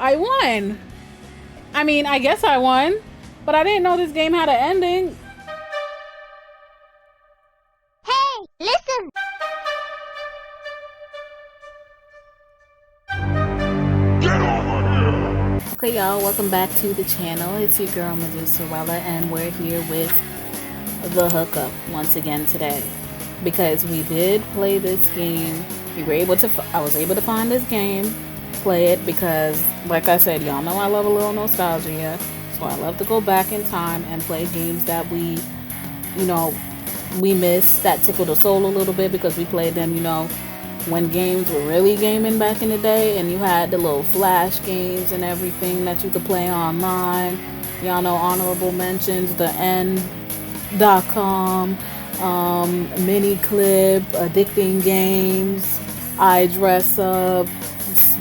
I won. I mean, I guess I won, but I didn't know this game had an ending. Hey, listen! Okay, y'all, welcome back to the channel. It's your girl Medusarella, and we're here with the hookup once again today because we did play this game. I was able to find this game, play it because, like I said, y'all know I love a little nostalgia, so I love to go back in time and play games that we missed, that tickle the soul a little bit because we played them, when games were really gaming back in the day, and you had the little flash games and everything that you could play online. Y'all know honorable mentions, the N.com, mini clip, addicting games, I Dress Up,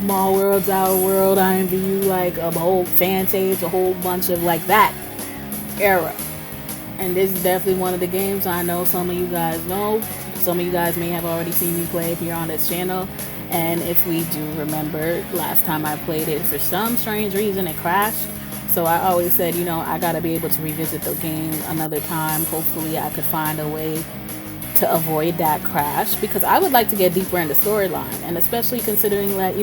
Small Worlds, Our World, IMVU, like a whole Fantaze, a whole bunch of like that era. And this is definitely one of the games I know some of you guys know. Some of you guys may have already seen me play it here on this channel. And if we do remember, last time I played it, for some strange reason, it crashed. So I always said, I gotta be able to revisit the game another time. Hopefully I could find a way to avoid that crash, because I would like to get deeper in the storyline. And especially considering that,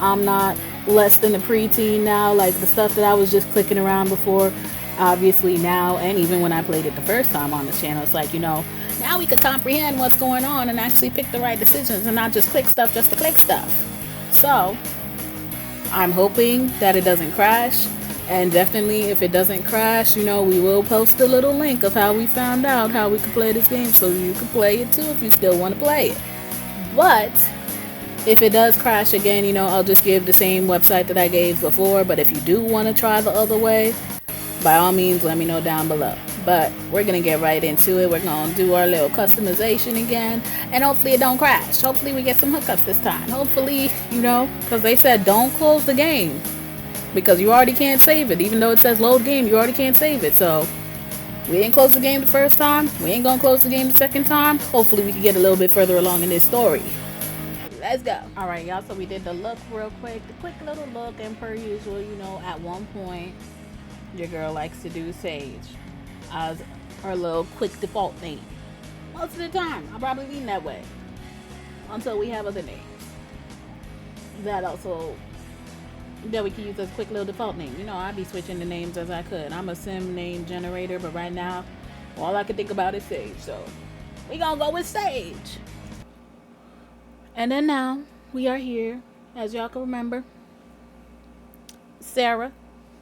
I'm not less than a preteen now. Like the stuff that I was just clicking around before, obviously now, and even when I played it the first time on this channel, it's like, now we could comprehend what's going on and actually pick the right decisions and not just click stuff just to click stuff. So I'm hoping that it doesn't crash, and definitely if it doesn't crash, we will post a little link of how we found out how we could play this game, so you can play it too if you still want to play it. But if it does crash again, I'll just give the same website that I gave before. But if you do want to try the other way, by all means, let me know down below. But we're going to get right into it. We're going to do our little customization again. And hopefully it don't crash. Hopefully we get some hookups this time. Hopefully, because they said don't close the game, because you already can't save it. Even though it says load game, you already can't save it. So we didn't close the game the first time. We ain't going to close the game the second time. Hopefully we can get a little bit further along in this story. Let's go. All right, y'all. So we did the look real quick. The quick little look. And per usual, at one point, your girl likes to do Sage as her little quick default name. Most of the time, I'll probably lean that way until we have other names that we can use as quick little default name. I'd be switching the names as I could. I'm a sim name generator, but right now, all I can think about is Sage. So we gonna go with Sage. And then now we are here, as y'all can remember, Sarah.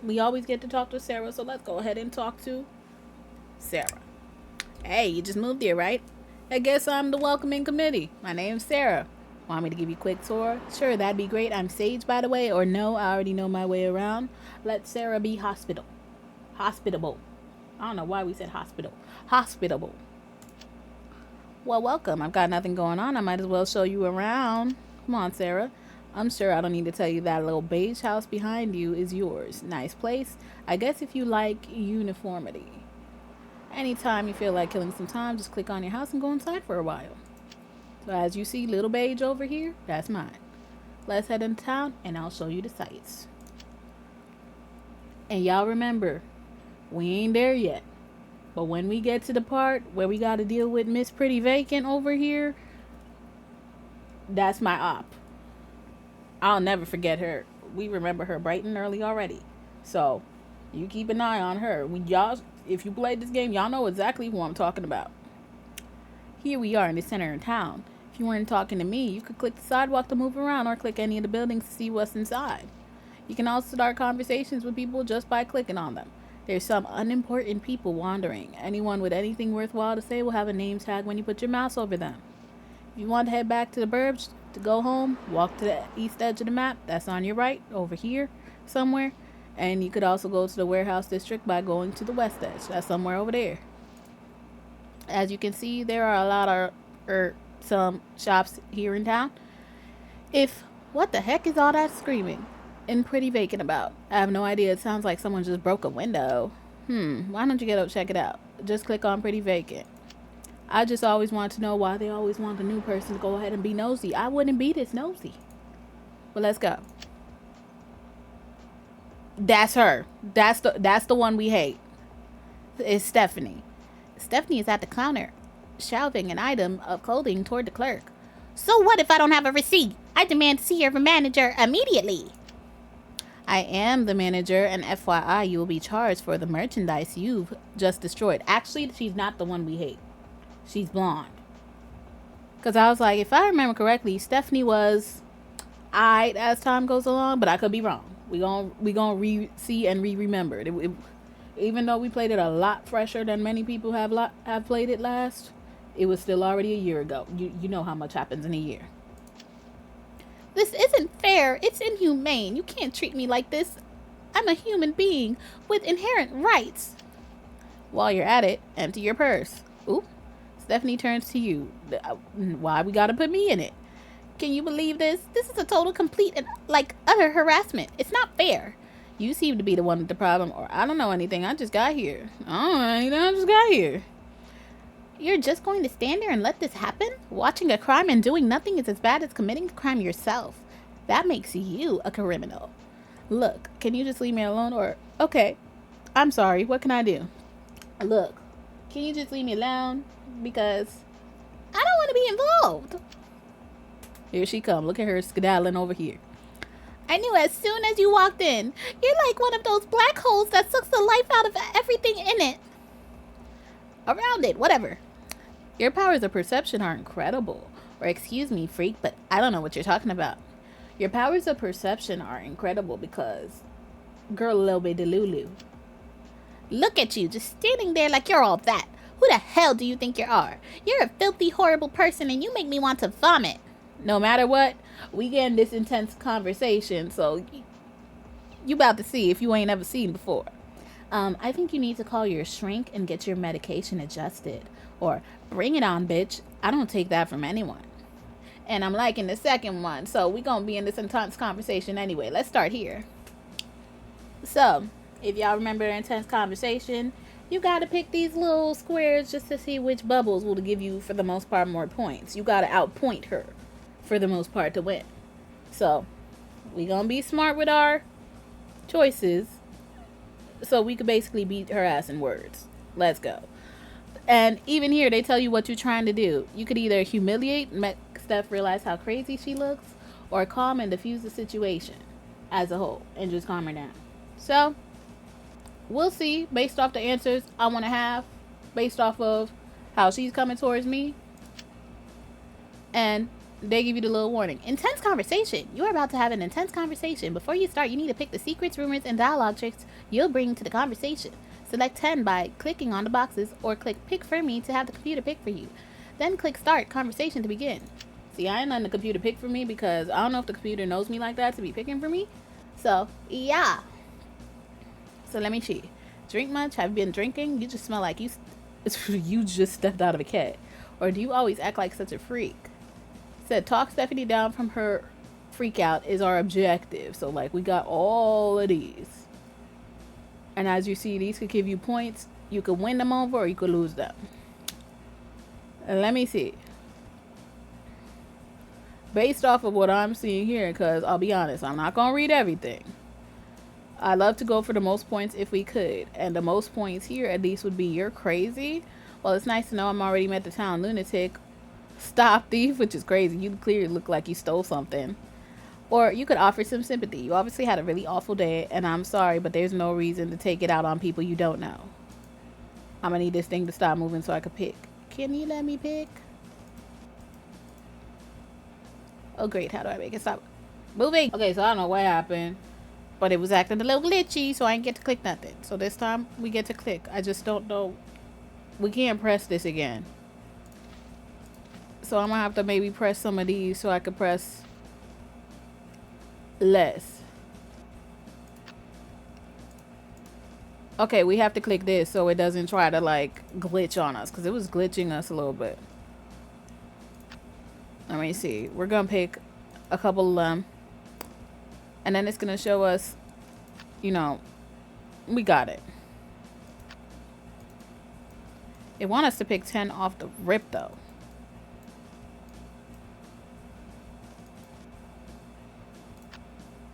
We always get to talk to Sarah, so let's go ahead and talk to Sarah. Hey, you just moved here, right? I guess I'm the welcoming committee. My name's Sarah. Want me to give you a quick tour? Sure, that'd be great. I'm Sage, by the way, or no, I already know my way around. Let Sarah be hospitable. I don't know why we said hospital. Hospitable. Well, welcome. I've got nothing going on. I might as well show you around. Come on, Sarah. I'm sure I don't need to tell you that little beige house behind you is yours. Nice place. I guess if you like uniformity. Anytime you feel like killing some time, just click on your house and go inside for a while. So as you see, little beige over here, that's mine. Let's head into town and I'll show you the sights. And y'all remember, we ain't there yet. But when we get to the part where we got to deal with Miss Pretty Vacant over here, that's my op. I'll never forget her. We remember her bright and early already. So you keep an eye on her. If you played this game, y'all know exactly who I'm talking about. Here we are in the center of town. If you weren't talking to me, you could click the sidewalk to move around, or click any of the buildings to see what's inside. You can also start conversations with people just by clicking on them. There's some unimportant people wandering. Anyone with anything worthwhile to say will have a name tag when you put your mouse over them. If you want to head back to the burbs to go home, walk to the east edge of the map. That's on your right, over here somewhere. And you could also go to the warehouse district by going to the west edge. That's somewhere over there. As you can see, there are a lot of some shops here in town. What the heck is all that screaming and Pretty Vacant about? I have no idea. It sounds like someone just broke a window. Why don't you get up, check it out? Just click on Pretty Vacant. I just always want to know why they always want the new person to go ahead and be nosy. I wouldn't be this nosy. But let's go. That's her. That's the one we hate. It's Stephanie. Stephanie is at the counter, shelving an item of clothing toward the clerk. So what if I don't have a receipt? I demand to see your manager immediately. I am the manager, and FYI, you will be charged for the merchandise you've just destroyed. Actually, she's not the one we hate. She's blonde. Because I was like, if I remember correctly, Stephanie was eyed as time goes along, but I could be wrong. We gonna re-see and re-remember it. Even though we played it a lot fresher than many people have played it last, it was still already a year ago. You know how much happens in a year. This isn't fair. It's inhumane. You can't treat me like this. I'm a human being with inherent rights. While you're at it, empty your purse. Ooh, Stephanie turns to you. Why we gotta put me in it? Can you believe this? This is a total, complete, and utter harassment. It's not fair. You seem to be the one with the problem, or I don't know anything. I just got here. I just got here. You're just going to stand there and let this happen? Watching a crime and doing nothing is as bad as committing the crime yourself. That makes you a criminal. Look, can you just leave me alone? Or, okay, I'm sorry. What can I do? Look, can you just leave me alone? Because I don't want to be involved. Here she come. Look at her skedaddling over here. I knew as soon as you walked in. You're like one of those black holes that sucks the life out of everything in it. Around it, whatever. Your powers of perception are incredible. Or excuse me, freak, but I don't know what you're talking about. Your powers of perception are incredible because, girl, a little bit delulu. Look at you, just standing there like you're all that. Who the hell do you think you are? You're a filthy, horrible person and you make me want to vomit. No matter what, we get in this intense conversation, so you about to see if you ain't ever seen before. I think you need to call your shrink and get your medication adjusted. Or, bring it on, bitch. I don't take that from anyone. And I'm liking the second one, so we gonna be in this intense conversation anyway. Let's start here. So, if y'all remember the intense conversation, you gotta pick these little squares just to see which bubbles will give you, for the most part, more points. You gotta outpoint her, for the most part, to win. So, we gonna be smart with our choices, so we could basically beat her ass in words. Let's go. And even here, they tell you what you're trying to do. You could either humiliate and make Steph realize how crazy she looks, or calm and diffuse the situation as a whole and just calm her down. So, we'll see based off the answers I want to have, based off of how she's coming towards me. And they give you the little warning. Intense conversation. You are about to have an intense conversation. Before you start, you need to pick the secrets, rumors, and dialogue tricks you'll bring to the conversation. Select 10 by clicking on the boxes, or click pick for me to have the computer pick for you. Then click start conversation to begin. See, I ain't letting the computer pick for me because I don't know if the computer knows me like that to be picking for me. So, yeah. So let me see. Drink much? Have you been drinking? You just smell like you just stepped out of a cat. Or do you always act like such a freak? Said talk Stephanie down from her freak out is our objective. So we got all of these. And as you see, these could give you points. You could win them over or you could lose them. And let me see. Based off of what I'm seeing here, because I'll be honest, I'm not going to read everything. I love to go for the most points if we could. And the most points here at least would be you're crazy. Well, it's nice to know I'm already met the town lunatic. Stop thief, which is crazy. You clearly look like you stole something. Or you could offer some sympathy. You obviously had a really awful day, and I'm sorry, but there's no reason to take it out on people you don't know. I'm gonna need this thing to stop moving so I can pick. Can you let me pick? Oh great, how do I make it stop moving? Okay, so I don't know what happened, but it was acting a little glitchy, so I didn't get to click nothing. So this time we get to click. I just don't know. We can't press this again. So I'm gonna have to maybe press some of these so I could press less. Okay, we have to click this so it doesn't try to glitch on us, because it was glitching us a little bit. Let me see. We're gonna pick a couple of them, and then it's gonna show us, we got it. It wants us to pick 10 off the rip though.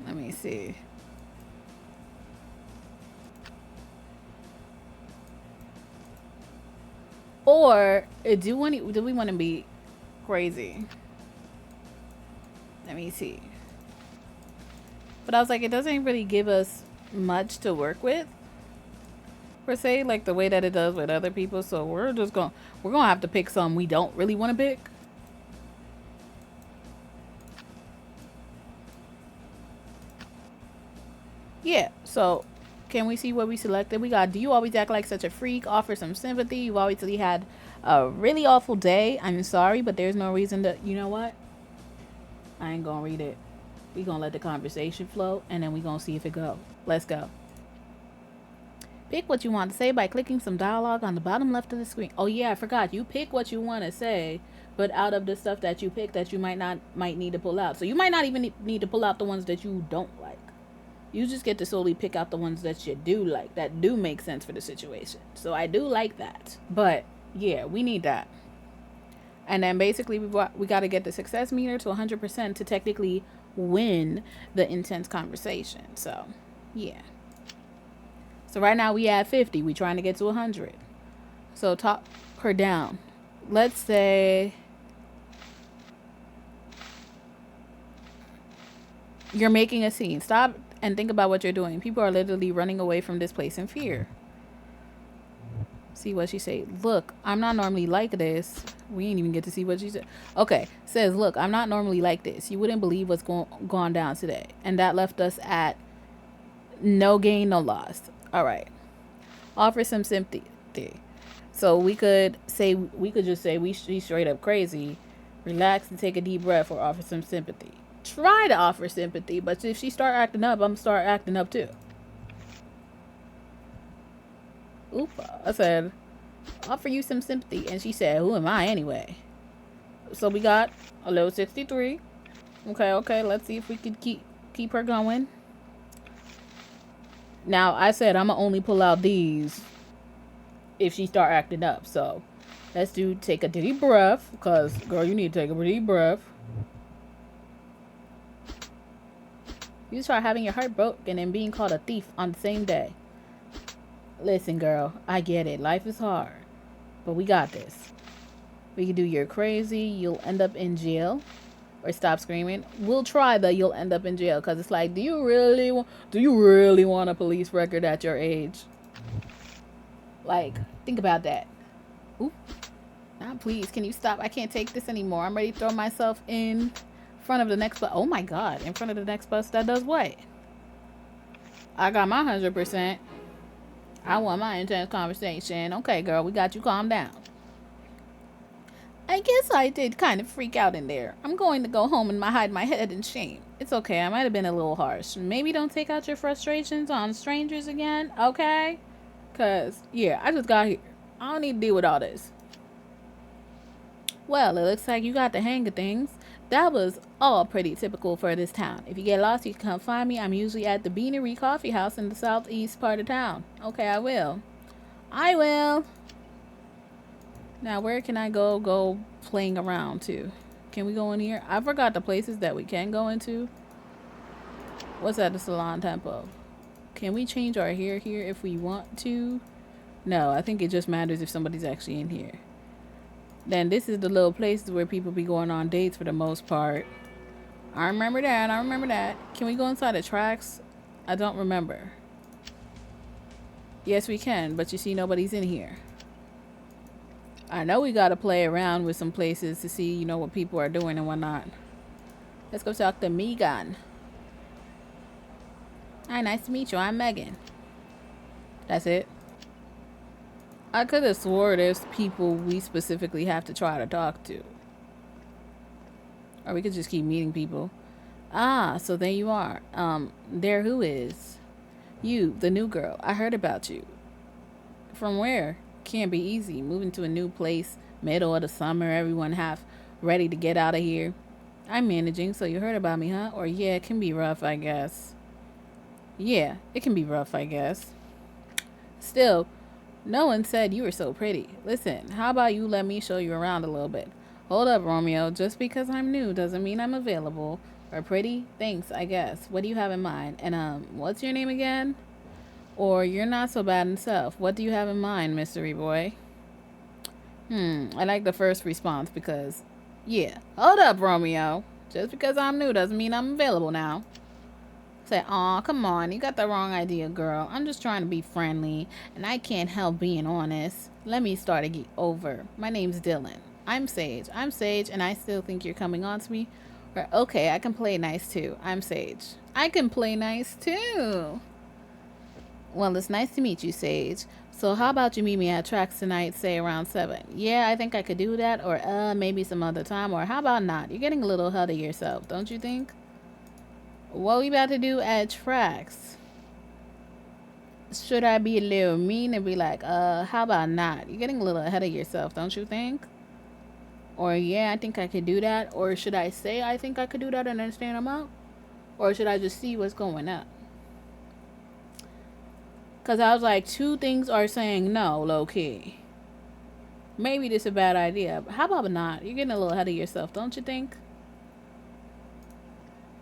Let me see. Or do we want to be crazy? Let me see. But I was like, it doesn't really give us much to work with per se, like the way that it does with other people. So we're gonna have to pick some we don't really want to pick. Yeah. So can we see what we selected? We got, do you always act like such a freak? Offer some sympathy. You've obviously had a really awful day. I'm sorry, but there's no reason to, you know what? I ain't gonna read it. We gonna let the conversation flow, and then we gonna see if it go. Let's go. Pick what you want to say by clicking some dialogue on the bottom left of the screen. Oh yeah, I forgot. You pick what you want to say, but out of the stuff that you pick that you might need to pull out. So you might not even need to pull out the ones that you don't like. You just get to solely pick out the ones that you do like, that do make sense for the situation. So I do like that. But yeah, we need that. And then basically we got to get the success meter to 100% to technically win the intense conversation. So yeah. So right now we at 50. We trying to get to 100. So talk her down. Let's say you're making a scene. Stop and think about what you're doing. People are literally running away from this place in fear. See what she say. Look, I'm not normally like this. We ain't even get to see what she said. Okay, says, look, I'm not normally like this. You wouldn't believe what's gone down today. And that left us at no gain, no loss. All right. Offer some sympathy. So we could just say she's straight up crazy. Relax and take a deep breath, or offer some sympathy. Try to offer sympathy, but if she start acting up, I'm start acting up too. Oop, I said, offer you some sympathy. And she said, who am I anyway? So we got a low 63. Okay, let's see if we could keep her going. Now, I said I'm going to only pull out these if she start acting up. So let's take a deep breath, because, girl, you need to take a deep breath. You start having your heart broken and being called a thief on the same day. Listen, girl, I get it. Life is hard. But we got this. We can do you're crazy, you'll end up in jail, or stop screaming. We'll try the you'll end up in jail, because it's like, do you really want a police record at your age? Like, think about that. Ooh. Now, please, can you stop? I can't take this anymore. I'm ready to throw myself in front of the next bus. Oh my God, in front of the next bus that does what? I got my 100%. I want my intense conversation. Okay, girl, we got you. Calm down. I guess I did kind of freak out in there. I'm going to go home and hide my head in shame. It's okay. I might have been a little harsh. Maybe don't take out your frustrations on strangers again, okay? Because, yeah, I just got here. I don't need to deal with all this. Well, it looks like you got the hang of things. That was all pretty typical for this town. If you get lost, you can come find me. I'm usually at the Beanery Coffee House in the southeast part of town. Okay, I will. Now, where can I go playing around to? Can we go in here? I forgot the places that we can go into. What's at the Salon Tempo? Can we change our hair here if we want to? No, I think it just matters if somebody's actually in here. Then this is the little places where people be going on dates for the most part. I remember that. Can we go inside the tracks? I don't remember. Yes, we can, but you see nobody's in here. I know we gotta play around with some places to see, what people are doing and whatnot. Let's go talk to Megan. Hi, nice to meet you. I'm Megan. That's it. I could have swore there's people we specifically have to try to talk to. Or we could just keep meeting people. Ah, so there you are. There who is? You, the new girl. I heard about you. From where? Can't be easy. Moving to a new place, middle of the summer, everyone half ready to get out of here. I'm managing, so you heard about me, huh? Or yeah, it can be rough, I guess. Yeah, it can be rough, I guess. Still, no one said you were so pretty. Listen, how about you let me show you around a little bit? Hold up, Romeo. Just because I'm new doesn't mean I'm available. Or pretty? Thanks, I guess. What do you have in mind? And, what's your name again? Or you're not so bad in self. What do you have in mind, mystery boy? I like the first response because, yeah. Hold up, Romeo. Just because I'm new doesn't mean I'm available now. Say, aw, come on, you got the wrong idea, girl. I'm just trying to be friendly, and I can't help being honest. Let me start over. My name's Dylan. I'm Sage. I'm Sage, and I still think you're coming on to me. Or, okay, I can play nice too. I'm Sage. I can play nice too. Well, it's nice to meet you, Sage. So how about you meet me at tracks tonight, say around 7? Yeah, I think I could do that, or maybe some other time, or how about not? You're getting a little ahead of yourself, don't you think? What we about to do at tracks? Should I be a little mean and be like, how about not? You're getting a little ahead of yourself, don't you think? Or yeah, I think I could do that. Or should I say I think I could do that and then stand them out? Or should I just see what's going up? Because I was like, two things are saying no, low key. Maybe this is a bad idea. But how about not? You're getting a little ahead of yourself, don't you think?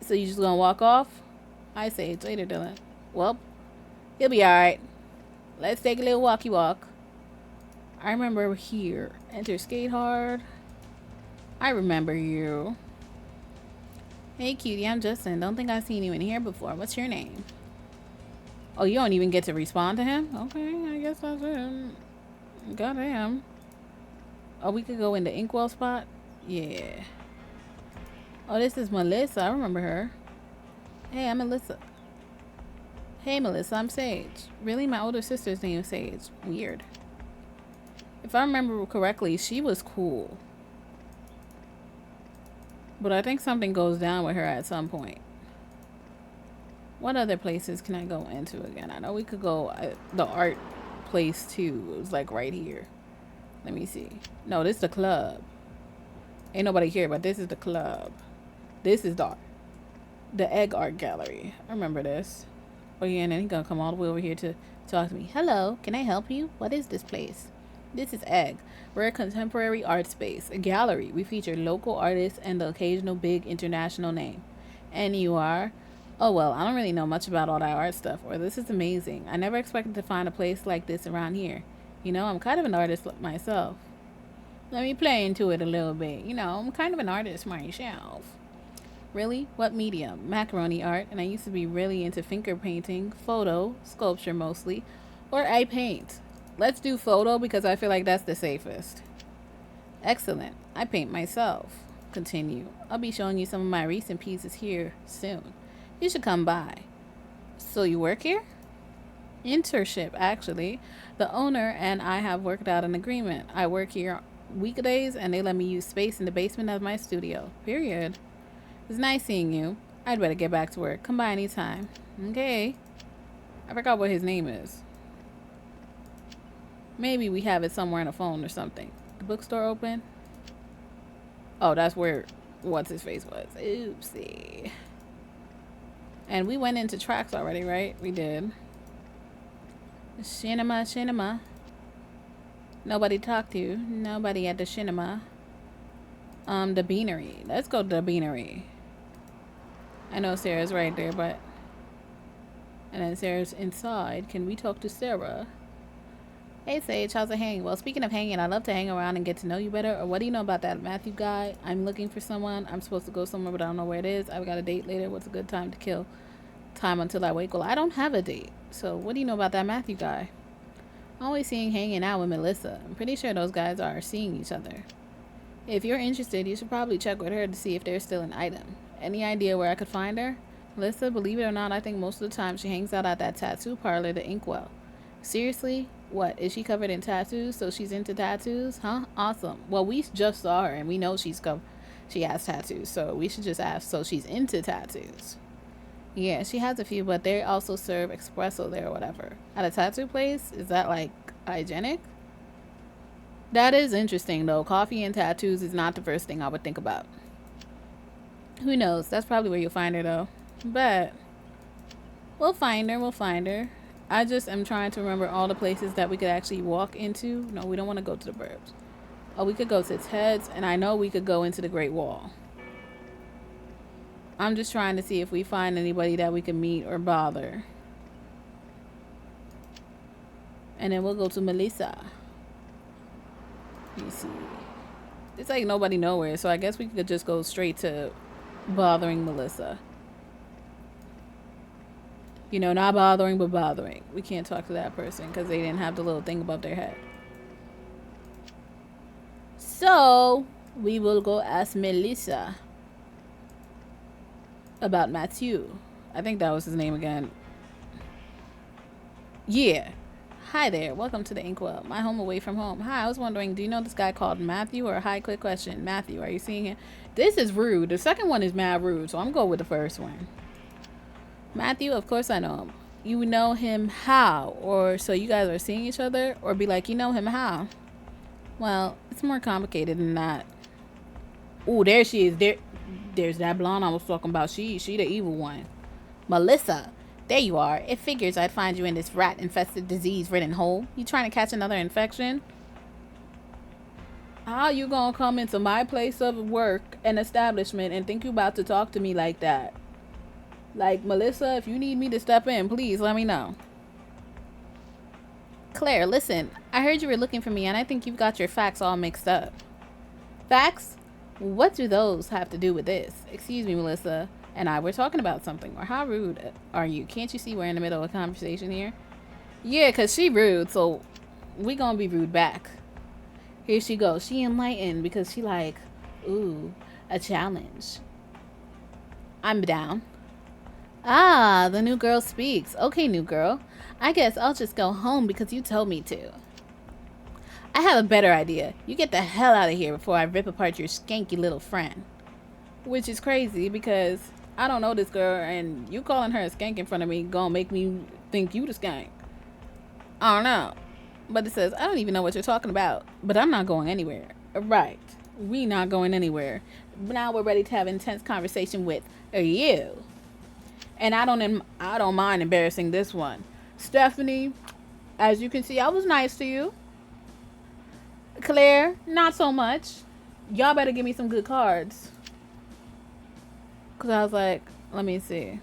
So you just gonna walk off? I say it's later, Dylan. Well, he'll be alright. Let's take a little walkie walk. I remember here. Enter skate hard. I remember you. Hey cutie, I'm Justin. Don't think I've seen you in here before. What's your name? Oh, you don't even get to respond to him? Okay, I guess that's it. Goddamn. Oh, we could go in the inkwell spot? Yeah. Oh, this is Melissa. I remember her. Hey, I'm Melissa. Hey, Melissa, I'm Sage. Really? My older sister's name is Sage. Weird. If I remember correctly, she was cool. But I think something goes down with her at some point. What other places can I go into again? I know we could go the art place too. It was like right here. Let me see. No, this is the club. Ain't nobody here, but this is the club. This is the egg art gallery. I remember this. Oh yeah, and then he's gonna come all the way over here to talk to me. Hello, can I help you? What is this place? This is Egg. We're a contemporary art space, a gallery. We feature local artists and the occasional big international name. And you are? Oh well, I don't really know much about all that art stuff, or this is amazing. I never expected to find a place like this around here. You know, I'm kind of an artist myself. Let me play into it a little bit. You know, I'm kind of an artist myself. Really? What medium? Macaroni art, and I used to be really into finger painting, photo, sculpture mostly, or I paint. Let's do photo because I feel like that's the safest. Excellent. I paint myself. Continue. I'll be showing you some of my recent pieces here soon. You should come by. So you work here? Internship, actually. The owner and I have worked out an agreement. I work here weekdays and they let me use space in the basement of my studio. Period. It's nice seeing you. I'd better get back to work. Come by anytime. Okay. I forgot what his name is. Maybe we have it somewhere on a phone or something. The bookstore open? Oh, that's where what's his face was. Oopsie. And we went into tracks already, right? We did. Cinema. Nobody talked to. Nobody at the cinema. The beanery. Let's go to the beanery. I know Sarah's right there, but... And then Sarah's inside. Can we talk to Sarah? Hey Sage, how's it hanging? Well, speaking of hanging, I love to hang around and get to know you better. Or what do you know about that Matthew guy? I'm looking for someone. I'm supposed to go somewhere, but I don't know where it is. I've got a date later. What's a good time to kill time until I wake? Well, I don't have a date. So what do you know about that Matthew guy? Always seeing hanging out with Melissa. I'm pretty sure those guys are seeing each other. If you're interested, you should probably check with her to see if there's still an item. Any idea where I could find her? Melissa, believe it or not, I think most of the time she hangs out at that tattoo parlor, the Inkwell. Seriously? What? Is she covered in tattoos? So she's into tattoos? Huh? Awesome. Well, we just saw her and we know she has tattoos. So we should just ask, so she's into tattoos. Yeah, she has a few, but they also serve espresso there or whatever. At a tattoo place? Is that like hygienic? That is interesting though. Coffee and tattoos is not the first thing I would think about. Who knows? That's probably where you'll find her though. But we'll find her. I just am trying to remember all the places that we could actually walk into. No, we don't want to go to the burbs. Oh, we could go to Ted's, and I know we could go into the Great Wall. I'm just trying to see if we find anybody that we can meet or bother. And then we'll go to Melissa. Let me see. It's like nobody nowhere, so I guess we could just go straight to bothering Melissa. You know, not bothering, but bothering. We can't talk to that person because they didn't have the little thing above their head. So, we will go ask Melissa about Matthew. I think that was his name again. Yeah. Hi there. Welcome to the Inkwell. My home away from home. Hi, I was wondering, do you know this guy called Matthew? Or hi, quick question. Matthew, are you seeing him? This is rude. The second one is mad rude, so I'm going with the first one. Matthew, of course I know him. You know him how? Or so you guys are seeing each other? Or be like, you know him how? Well, it's more complicated than that. Ooh, there she is. There's that blonde I was talking about. She the evil one. Melissa, there you are. It figures I'd find you in this rat-infested, disease-ridden hole. You trying to catch another infection? How you gonna come into my place of work and establishment and think you about to talk to me like that? Like, Melissa, if you need me to step in, please let me know. Claire, listen. I heard you were looking for me, and I think you've got your facts all mixed up. Facts? What do those have to do with this? Excuse me, Melissa and I were talking about something. Or how rude are you? Can't you see we're in the middle of a conversation here? Yeah, because she rude, so we gonna be rude back. Here she goes. She enlightened because she like, ooh, a challenge. I'm down. Ah, the new girl speaks. Okay, new girl. I guess I'll just go home because you told me to. I have a better idea. You get the hell out of here before I rip apart your skanky little friend. Which is crazy because I don't know this girl, and you calling her a skank in front of me gonna make me think you the skank. I don't know. But it says, I don't even know what you're talking about. But I'm not going anywhere. Right. We not going anywhere. Now we're ready to have intense conversation with you. And I don't mind embarrassing this one. Stephanie, as you can see, I was nice to you. Claire, not so much. Y'all better give me some good cards. Because I was like, let me see.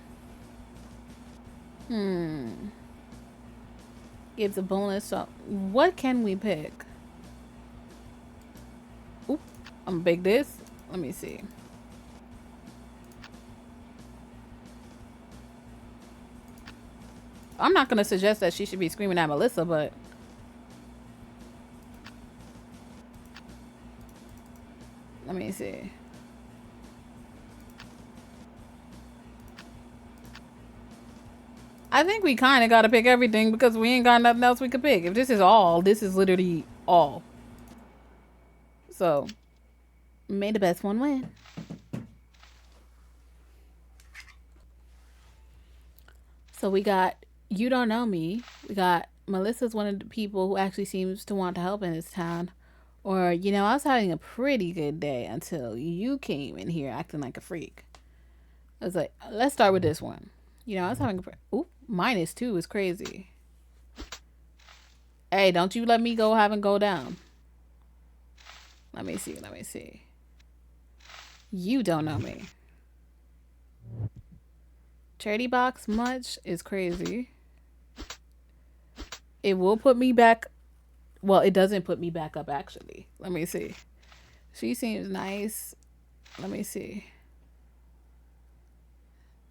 Gives a bonus. So what can we pick? Oop, I'm gonna pick this. Let me see. I'm not gonna suggest that she should be screaming at Melissa, but let me see. I think we kind of got to pick everything because we ain't got nothing else we could pick. If this is all, this is literally all. So, may the best one win. So we got You Don't Know Me. We got Melissa's one of the people who actually seems to want to help in this town. Or, you know, I was having a pretty good day until you came in here acting like a freak. I was like, let's start with this one. You know, I was having a... Ooh, -2 is crazy. Hey, don't you let me go down. Let me see. You don't know me. Charity box much is crazy. It will put me back. Well, it doesn't put me back up, actually. Let me see. She seems nice. Let me see.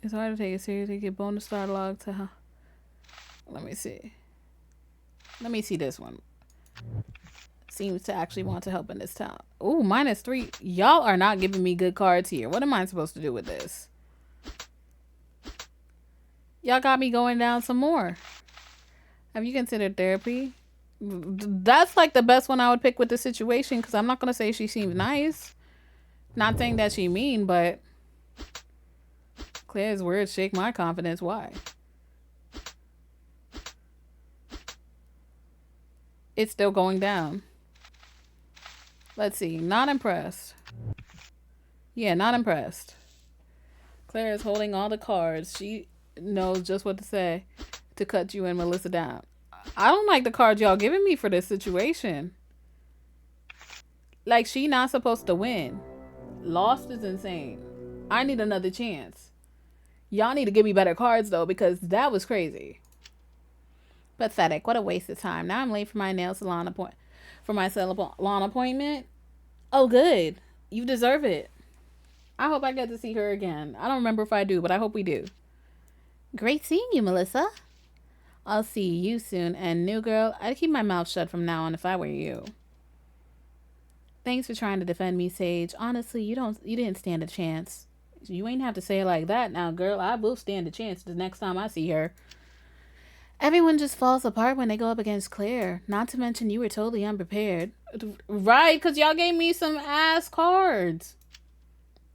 It's hard to take it seriously. Get bonus star log to her. Let me see. Let me see this one. Seems to actually want to help in this town. Ooh, -3. Y'all are not giving me good cards here. What am I supposed to do with this? Y'all got me going down some more. Have you considered therapy? That's like the best one I would pick with the situation because I'm not going to say she seems nice. Not saying that she mean, but Claire's words shake my confidence. Why? It's still going down. Let's see. Not impressed. Yeah, not impressed. Claire is holding all the cards. She knows just what to say to cut you and Melissa down. I don't like the cards y'all giving me for this situation. Like, she not supposed to win. Lost is insane. I need another chance. Y'all need to give me better cards, though, because that was crazy. Pathetic. What a waste of time. Now I'm late for my nail salon appointment. for my salon appointment. Oh, good. You deserve it. I hope I get to see her again. I don't remember if I do, but I hope we do. Great seeing you, Melissa. I'll see you soon. And new girl, I'd keep my mouth shut from now on if I were you. Thanks for trying to defend me, Sage. Honestly, you didn't stand a chance. You ain't have to say it like that now, girl. I will stand a chance the next time I see her. Everyone just falls apart when they go up against Claire. Not to mention you were totally unprepared. Right, because y'all gave me some ass cards.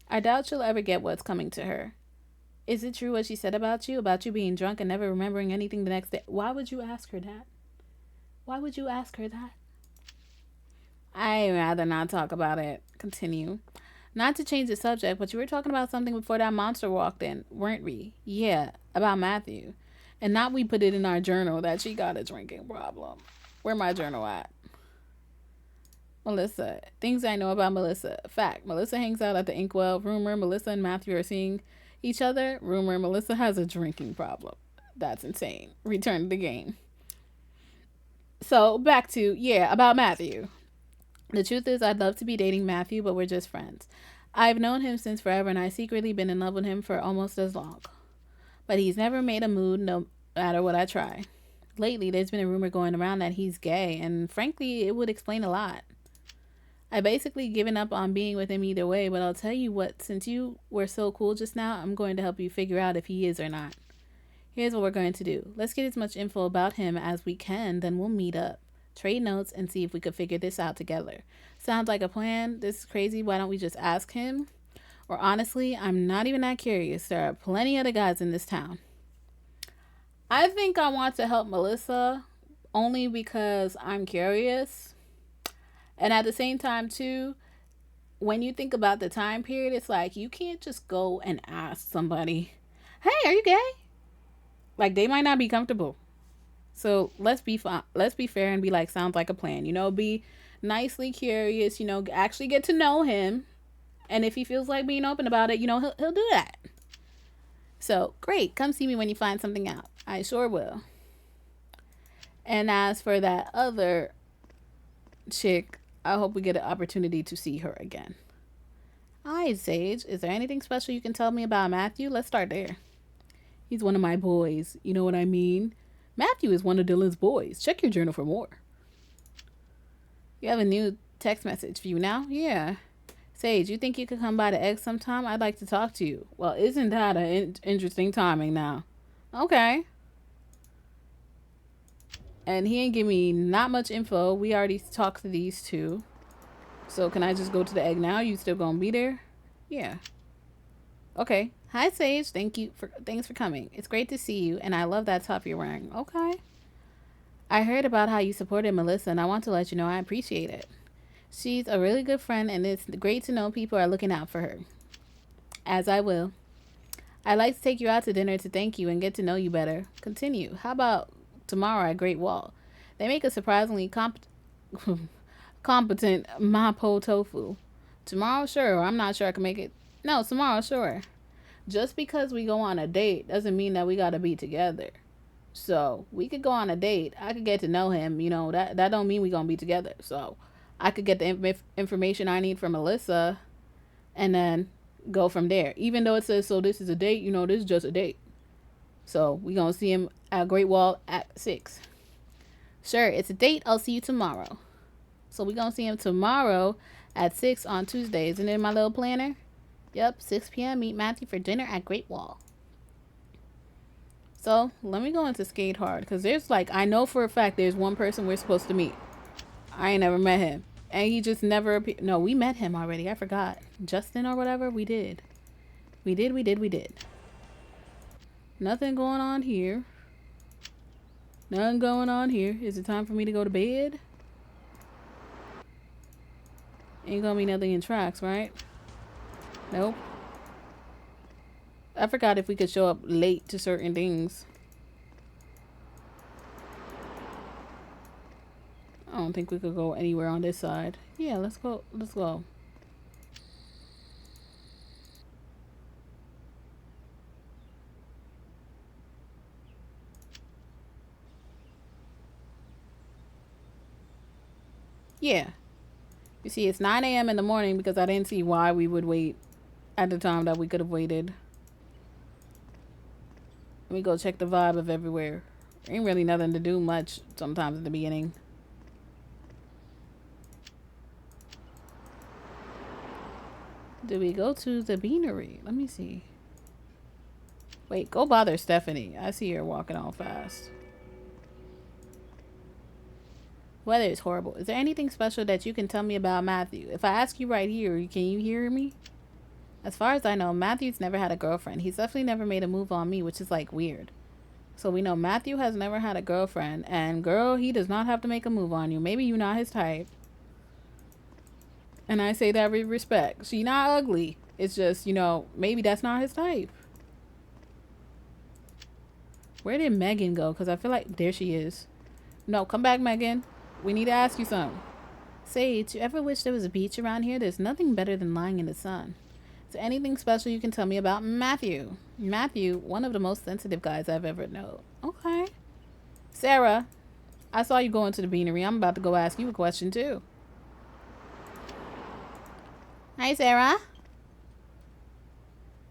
I doubt she'll ever get what's coming to her. Is it true what she said about you? About you being drunk and never remembering anything the next day? Why would you ask her that? Why would you ask her that? I'd rather not talk about it. Continue. Not to change the subject, but you were talking about something before that monster walked in, weren't we? Yeah, about Matthew. And not we put it in our journal that she got a drinking problem. Where my journal at? Melissa. Things I know about Melissa. Fact. Melissa hangs out at the Inkwell. Rumor. Melissa and Matthew are seeing each other. Rumor. Melissa has a drinking problem. That's insane. Return to the game. So back to, yeah, about Matthew. The truth is, I'd love to be dating Matthew, but we're just friends. I've known him since forever, and I've secretly been in love with him for almost as long. But he's never made a move, no matter what I try. Lately, there's been a rumor going around that he's gay, and frankly, it would explain a lot. I basically given up on being with him either way, but I'll tell you what, since you were so cool just now, I'm going to help you figure out if he is or not. Here's what we're going to do. Let's get as much info about him as we can, then we'll meet up, trade notes, and see if we could figure this out together. Sounds like a plan. This is crazy. Why don't we just ask him? Or honestly, I'm not even that curious. There are plenty other guys in this town. I think I want to help Melissa only because I'm curious. And at the same time, too, when you think about the time period, it's like you can't just go and ask somebody, hey, are you gay? Like, they might not be comfortable. So let's be fair and be like, sounds like a plan. Be nicely curious. Actually get to know him, and if he feels like being open about it, he'll do that. So great, come see me when you find something out. I sure will. And as for that other chick, I hope we get an opportunity to see her again. Hi, Sage. Is there anything special you can tell me about Matthew? Let's start there. He's one of my boys. You know what I mean? Matthew is one of Dylan's boys. Check your journal for more. You have a new text message for you now? Yeah. Sage, you think you could come by the egg sometime? I'd like to talk to you. Well, isn't that an interesting timing now? Okay. And he ain't give me not much info. We already talked to these two. So can I just go to the egg now? You still gonna be there? Yeah. Okay. Hi, Sage. Thanks for coming. It's great to see you, and I love that top you're wearing. Okay. I heard about how you supported Melissa, and I want to let you know I appreciate it. She's a really good friend, and it's great to know people are looking out for her. As I will. I'd like to take you out to dinner to thank you and get to know you better. Continue. How about tomorrow at Great Wall? They make a surprisingly competent mapo tofu. Tomorrow, sure. I'm not sure I can make it. No, tomorrow, sure. Just because we go on a date doesn't mean that we gotta be together. So we could go on a date. I could get to know him. That don't mean we gonna be together. So I could get the information I need from Melissa, and then go from there. Even though it says so, this is a date. This is just a date. So we gonna see him at Great Wall at 6. Sure, it's a date. I'll see you tomorrow. So we gonna see him tomorrow at 6 on Tuesday. Isn't it in my little planner? Yep, 6 p.m. Meet Matthew for dinner at Great Wall. So let me go into Skate Hard, because I know for a fact there's one person we're supposed to meet. I ain't never met him. And he just never appeared. No, we met him already. I forgot. Justin or whatever? We did. We did. Nothing going on here. Nothing going on here. Is it time for me to go to bed? Ain't gonna be nothing in tracks, right? Nope. I forgot if we could show up late to certain things. I don't think we could go anywhere on this side. Yeah, let's go. Let's go. Yeah. You see, it's 9 a.m. in the morning because I didn't see why we would wait at the time that we could have waited. Let me go check the vibe of everywhere. Ain't really nothing to do much sometimes at the beginning. Did we go to the beanery? Let me see. Wait, go bother Stephanie. I see her walking all fast. Weather is horrible. Is there anything special that you can tell me about Matthew? If I ask you right here, can you hear me? As far as I know, Matthew's never had a girlfriend. He's definitely never made a move on me, which is like weird. So we know Matthew has never had a girlfriend. And girl, he does not have to make a move on you. Maybe you're not his type. And I say that with respect. She not ugly. It's just, maybe that's not his type. Where did Megan go? Because I feel like there she is. No, come back, Megan. We need to ask you something. Sage, you ever wish there was a beach around here? There's nothing better than lying in the sun. Is there anything special you can tell me about Matthew? Matthew, one of the most sensitive guys I've ever known. Okay. Sarah, I saw you going to the beanery. I'm about to go ask you a question, too. Hi, Sarah.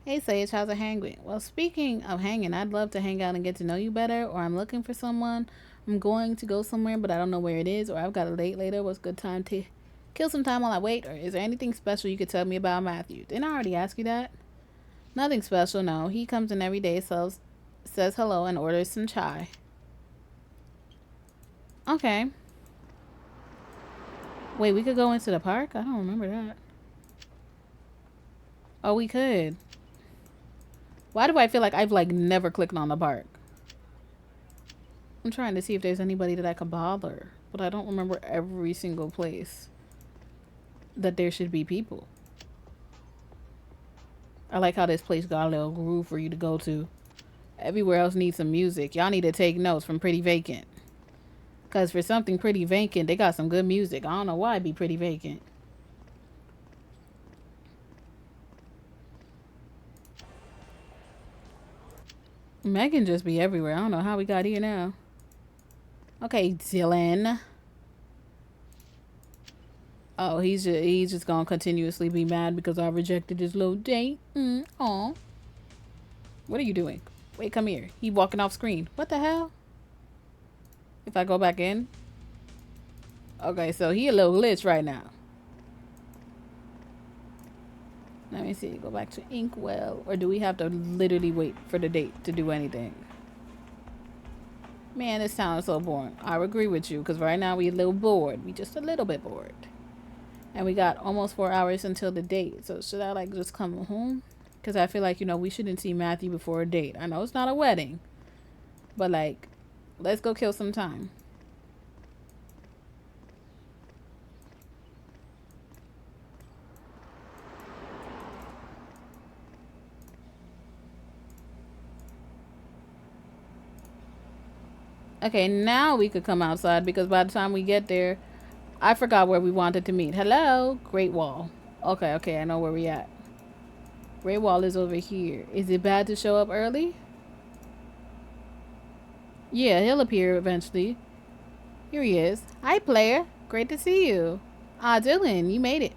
Hey, Sage, how's it hanging? Well, speaking of hanging, I'd love to hang out and get to know you better, or I'm looking for someone. I'm going to go somewhere, but I don't know where it is, or I've got a date later. What's a good time to kill some time while I wait? Or is there anything special you could tell me about Matthew? Didn't I already ask you that? Nothing special, no. He comes in every day, says hello, and orders some chai. Okay. Wait, we could go into the park? I don't remember that. Oh, we could. Why do I feel like I've never clicked on the park? I'm trying to see if there's anybody that I could bother, but I don't remember every single place that there should be people. I like how this place got a little groove for you to go to. Everywhere else needs some music. Y'all need to take notes from Pretty Vacant. Because for something pretty vacant, they got some good music. I don't know why it'd be pretty vacant. Megan just be everywhere. I don't know how we got here now. Okay, Dylan. Oh, he's just gonna continuously be mad because I rejected his little date. Aw. What are you doing? Wait, come here. He walking off screen. What the hell? If I go back in? Okay, so he a little glitch right now. Let me see. Go back to Inkwell. Or do we have to literally wait for the date to do anything? Man, this town is so boring. I agree with you, because right now we a little bored. We just a little bit bored. And we got almost 4 hours until the date. So should I just come home? Because I feel like, we shouldn't see Matthew before a date. I know it's not a wedding. But let's go kill some time. Okay, now we could come outside because by the time we get there, I forgot where we wanted to meet. Hello? Great Wall. Okay, I know where we at. Great Wall is over here. Is it bad to show up early? Yeah, he'll appear eventually. Here he is. Hi, player. Great to see you. Ah, Dylan, you made it.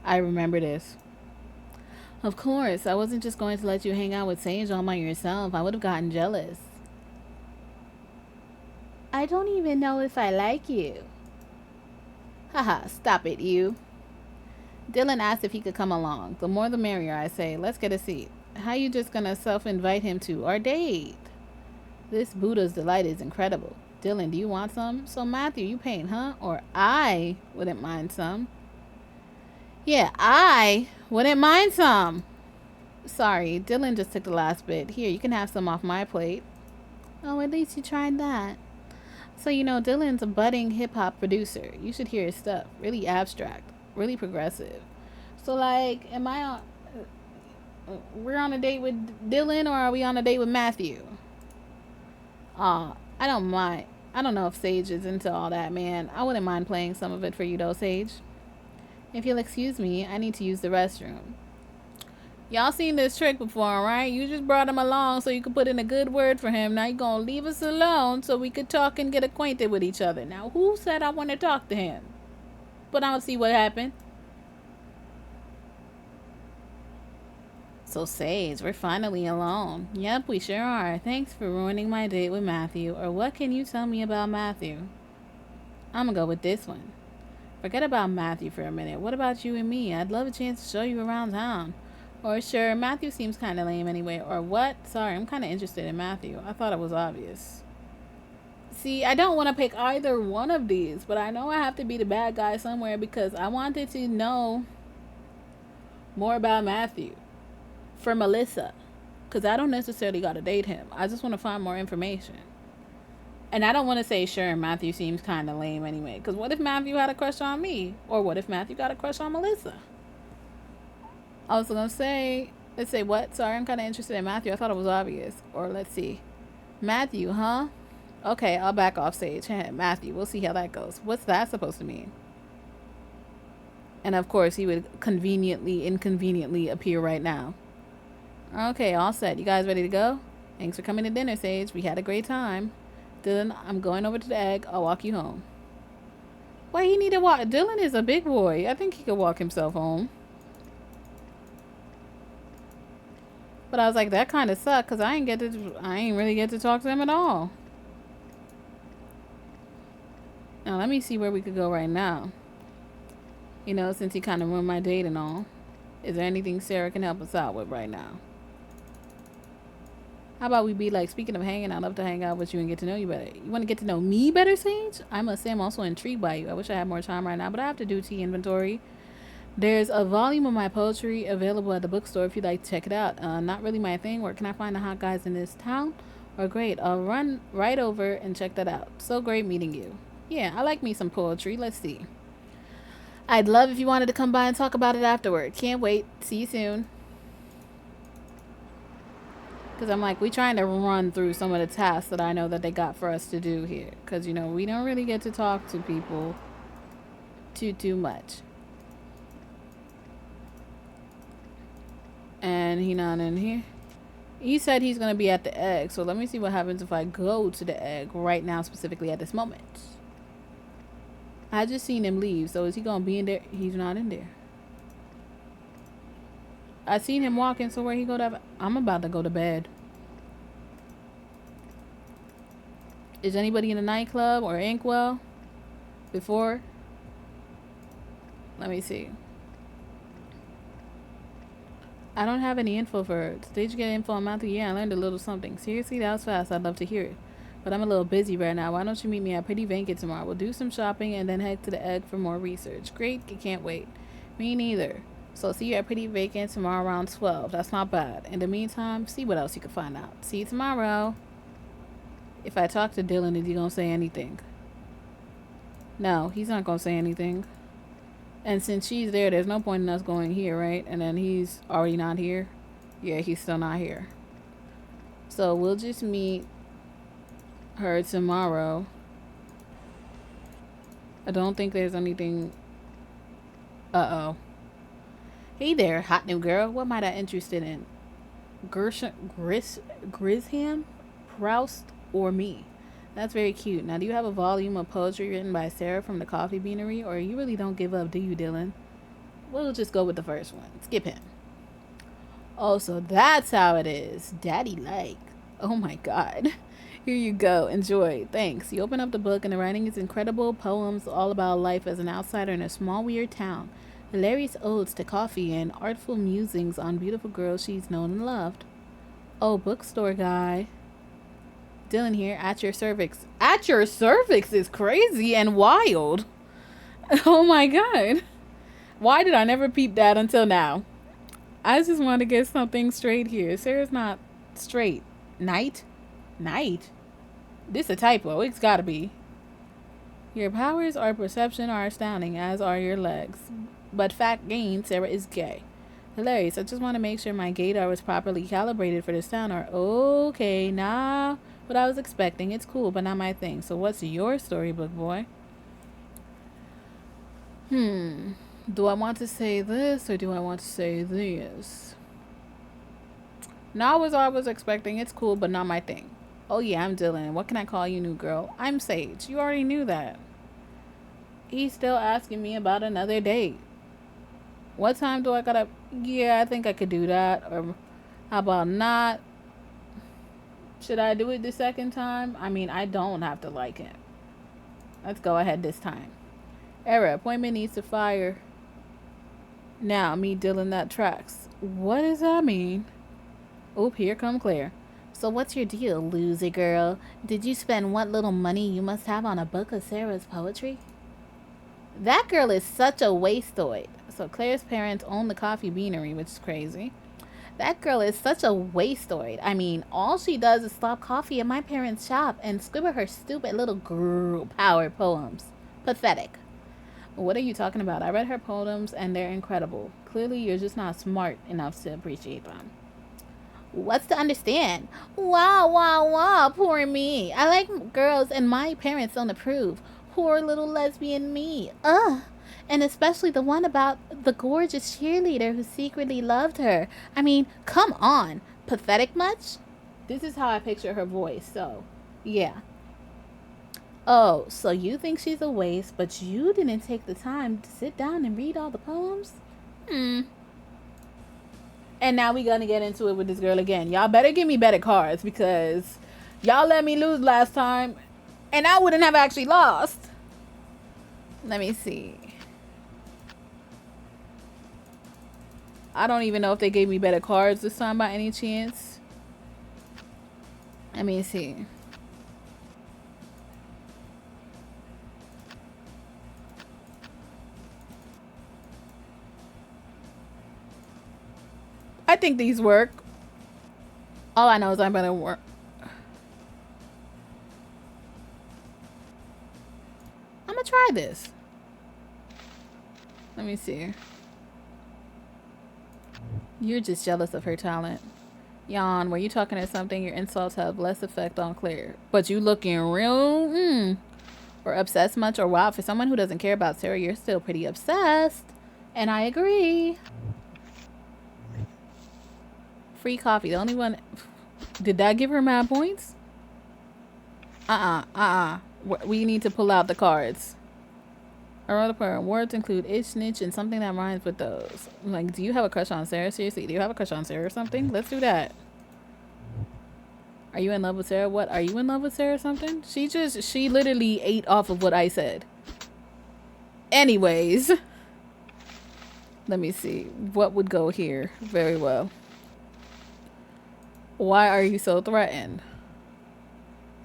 I remember this. Of course, I wasn't just going to let you hang out with Sage all by yourself. I would have gotten jealous. I don't even know if I like you. Haha, stop it, you. Dylan asked if he could come along. The more the merrier, I say. Let's get a seat. How you just gonna self-invite him to our date? This Buddha's delight is incredible. Dylan, do you want some? So Matthew, you paint, huh? Or I wouldn't mind some. Yeah, I wouldn't mind some. Sorry, Dylan just took the last bit. Here, you can have some off my plate. Oh, at least you tried that. So, Dylan's a budding hip-hop producer. You should hear his stuff. Really abstract. Really progressive. So, am I on... we're on a date with Dylan, or are we on a date with Matthew? I don't mind. I don't know if Sage is into all that, man. I wouldn't mind playing some of it for you, though, Sage. If you'll excuse me, I need to use the restroom. Y'all seen this trick before, right? You just brought him along so you could put in a good word for him. Now you gonna leave us alone so we could talk and get acquainted with each other. Now, who said I want to talk to him? But I'll see what happened. So, Sage, we're finally alone. Yep, we sure are. Thanks for ruining my date with Matthew. Or what can you tell me about Matthew? I'm gonna go with this one. Forget about Matthew for a minute. What about you and me? I'd love a chance to show you around town. Or sure, Matthew seems kind of lame anyway. Or what? Sorry, I'm kind of interested in Matthew. I thought it was obvious. See, I don't want to pick either one of these, but I know I have to be the bad guy somewhere because I wanted to know more about Matthew for Melissa. Because I don't necessarily got to date him. I just want to find more information. And I don't want to say, sure, Matthew seems kind of lame anyway. Because what if Matthew had a crush on me? Or what if Matthew got a crush on Melissa? I was going to say, let's say what? Sorry, I'm kind of interested in Matthew. I thought it was obvious. Or let's see. Matthew, huh? Okay, I'll back off Sage. Matthew, we'll see how that goes. What's that supposed to mean? And of course, he would inconveniently appear right now. Okay, all set. You guys ready to go? Thanks for coming to dinner, Sage. We had a great time. Dylan, I'm going over to the egg. I'll walk you home. Why he need to walk? Dylan is a big boy. I think he could walk himself home. But I was like, that kind of sucked because I ain't really get to talk to him at all. Now let me see where we could go right now. You know, since he kind of ruined my date and all. Is there anything Sarah can help us out with right now? How about we be like, speaking of hanging, I'd love to hang out with you and get to know you better. You want to get to know me better, Sage? I must say I'm also intrigued by you. I wish I had more time right now, but I have to do tea inventory. There's a volume of my poetry available at the bookstore if you'd like to check it out. Not really my thing. Where can I find the hot guys in this town? Or great, I'll run right over and check that out. So great meeting you. Yeah, I like me some poetry. Let's see. I'd love if you wanted to come by and talk about it afterward. Can't wait. See you soon. Because I'm like, we trying to run through some of the tasks that I know that they got for us to do here. Because, you know, we don't really get to talk to people too much. And he not in here. He said he's going to be at the egg. So let me see what happens if I go to the egg right now, specifically at this moment. I just seen him leave. So is he going to be in there? He's not in there. I seen him walking, so where he go to? I'm about to go to bed. Is anybody in the nightclub or Inkwell before? Let me see. I don't have any info for her. Did you get info on Matthew? Yeah, I learned a little something. Seriously, that was fast. I'd love to hear it. But I'm a little busy right now. Why don't you meet me at Pretty Vacant tomorrow? We'll do some shopping and then head to the egg for more research. Great, can't wait. Me neither. So see you at Pretty Vacant tomorrow around 12. That's not bad. In the meantime, see what else you can find out. See you tomorrow. If I talk to Dylan, is he going to say anything? No, he's not going to say anything. And since she's there, there's no point in us going here, right? And then he's already not here. Yeah, he's still not here. So we'll just meet her tomorrow. I don't think there's anything. Uh-oh. Hey there, hot new girl. What might I interested in? Grisham, Proust, or me? That's very cute. Now, do you have a volume of poetry written by Sarah from the Coffee Beanery? Or you really don't give up, do you, Dylan? We'll just go with the first one. Skip him. Oh, so that's how it is. Daddy like. Oh my god. Here you go. Enjoy. Thanks. You open up the book and the writing is incredible poems all about life as an outsider in a small, weird town. Hilarious odes to coffee and artful musings on beautiful girls she's known and loved. Oh, bookstore guy. Dylan here, at your cervix. At your cervix is crazy and wild. Oh my god. Why did I never peep that until now? I just want to get something straight here. Sarah's not straight. Night? This a typo. It's gotta be. Your powers or perception are astounding, as are your legs. But fact gained, Sarah is gay. Hilarious. I just want to make sure my gaydar was properly calibrated for this town. Or okay, nah. What I was expecting. It's cool, but not my thing. So what's your storybook, boy? Do I want to say this or do I want to say this? Not what I was expecting. It's cool, but not my thing. Oh yeah, I'm Dylan. What can I call you, new girl? I'm Sage. You already knew that. He's still asking me about another date. What time do I gotta? Yeah, I think I could do that. Or how about not? Should I do it the second time? I mean, I don't have to like him. Let's go ahead this time. Error. Appointment needs to fire. Now, me Dylan that tracks. What does that mean? Oop, here come Claire. So what's your deal, loser girl? Did you spend what little money you must have on a book of Sarah's poetry? That girl is such a wasteoid. So Claire's parents own the coffee beanery, which is crazy. That girl is such a wasteoid. I mean, all she does is slop coffee at my parents' shop and scribble her stupid little girl power poems. Pathetic. What are you talking about? I read her poems and they're incredible. Clearly, you're just not smart enough to appreciate them. What's to understand? Wow, wow, wow, poor me. I like girls and my parents don't approve. Poor little lesbian me. Ugh. And especially the one about the gorgeous cheerleader who secretly loved her. I mean, come on. Pathetic much? This is how I picture her voice, so yeah. Oh, so you think she's a waste, but you didn't take the time to sit down and read all the poems? Hmm. And now we gonna get into it with this girl again. Y'all better give me better cards because y'all let me lose last time and I wouldn't have actually lost. Let me see. I don't even know if they gave me better cards this time by any chance. Let me see. I think these work. All I know is I'm gonna work. I'm gonna try this. Let me see. You're just jealous of her talent. Yawn, were you talking to something? Your insults have less effect on Claire. But you looking real, or obsessed much, or wow, for someone who doesn't care about Sarah, you're still pretty obsessed. And I agree. Free coffee, the only one. Did that give her mad points? We need to pull out the cards. I wrote a poem. Words include itch, snitch, and something that rhymes with those. Like, do you have a crush on Sarah? Seriously, do you have a crush on Sarah or something? Let's do that. Are you in love with Sarah? What? Are you in love with Sarah or something? She literally ate off of what I said. Anyways. Let me see. What would go here? Very well. Why are you so threatened?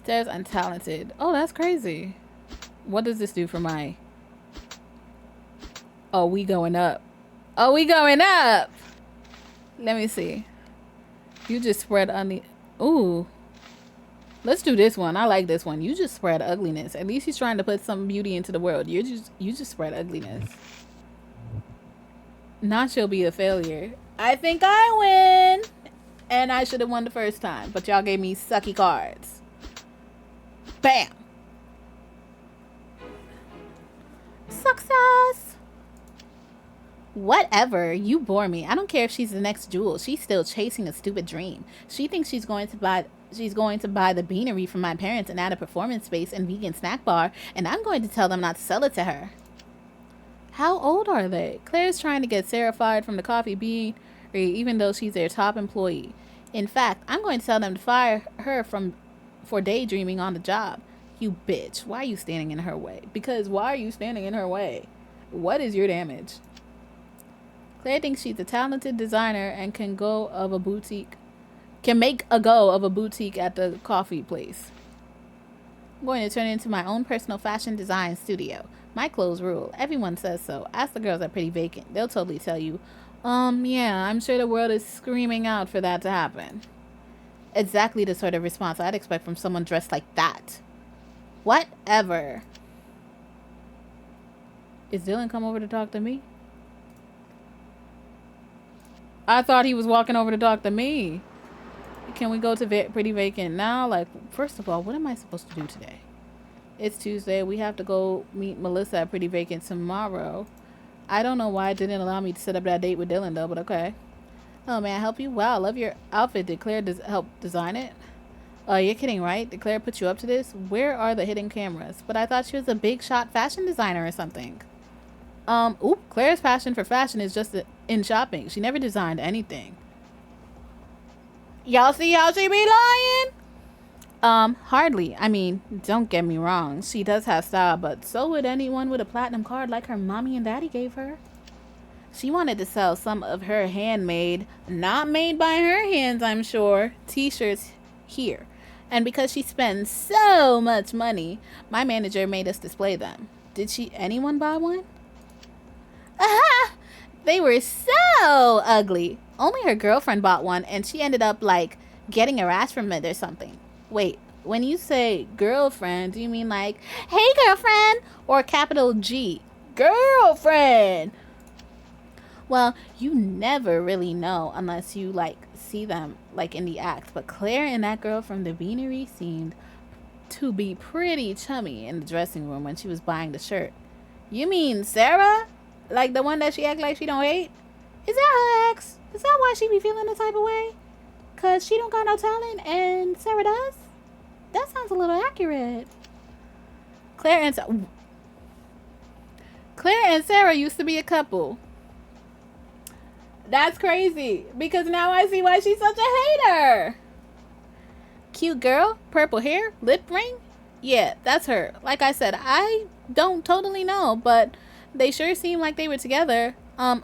Sarah's untalented. Oh, that's crazy. What does this do for my... Oh, we going up. Oh, we going up. Let me see. You just spread on the... Ooh. Let's do this one. I like this one. You just spread ugliness. At least he's trying to put some beauty into the world. You just spread ugliness. Not she'll be a failure. I think I win. And I should have won the first time. But y'all gave me sucky cards. Bam. Success. Whatever, you bore me. I don't care if she's the next Jewel. She's still chasing a stupid dream. She thinks she's going to buy the beanery from my parents and add a performance space and vegan snack bar, and I'm going to tell them not to sell it to her. How old are they? Claire's trying to get Sarah fired from the coffee beanery, even though she's their top employee. In fact, I'm going to tell them to fire her for daydreaming on the job. You bitch, why are you standing in her way? Because why are you standing in her way? What is your damage? Claire thinks she's a talented designer and can make a go of a boutique at the coffee place. I'm going to turn it into my own personal fashion design studio. My clothes rule. Everyone says so. Ask the girls at Pretty Vacant. They'll totally tell you, yeah, I'm sure the world is screaming out for that to happen. Exactly the sort of response I'd expect from someone dressed like that. Whatever. Is Dylan come over to talk to me? I thought he was walking over to talk to me. Can we go to Pretty Vacant now? Like, first of all, what am I supposed to do today? It's Tuesday. We have to go meet Melissa at Pretty Vacant tomorrow. I don't know why it didn't allow me to set up that date with Dylan, though, but okay. Oh, may I help you? Wow, I love your outfit. Did Claire help design it? You're kidding, right? Did Claire put you up to this? Where are the hidden cameras? But I thought she was a big shot fashion designer or something. Claire's passion for fashion is just in shopping. She never designed anything. Y'all see how she be lying? Hardly. I mean, don't get me wrong. She does have style, but so would anyone with a platinum card like her mommy and daddy gave her. She wanted to sell some of her handmade, not made by her hands, I'm sure, t-shirts here. And because she spends so much money, my manager made us display them. Did anyone buy one? Aha! They were so ugly. Only her girlfriend bought one, and she ended up, like, getting a rash from it or something. Wait, when you say girlfriend, do you mean like, hey girlfriend, or capital G? Girlfriend! Well, you never really know unless you, like, see them, like, in the act. But Claire and that girl from the beanery seemed to be pretty chummy in the dressing room when she was buying the shirt. You mean Sarah? Like the one that she act like she don't hate? Is that her ex? Is that why she be feeling the type of way? Cause she don't got no talent and Sarah does? That sounds a little accurate. Claire and Sarah used to be a couple. That's crazy. Because now I see why she's such a hater. Cute girl, purple hair, lip ring? Yeah, that's her. Like I said, I don't totally know, but they sure seem like they were together.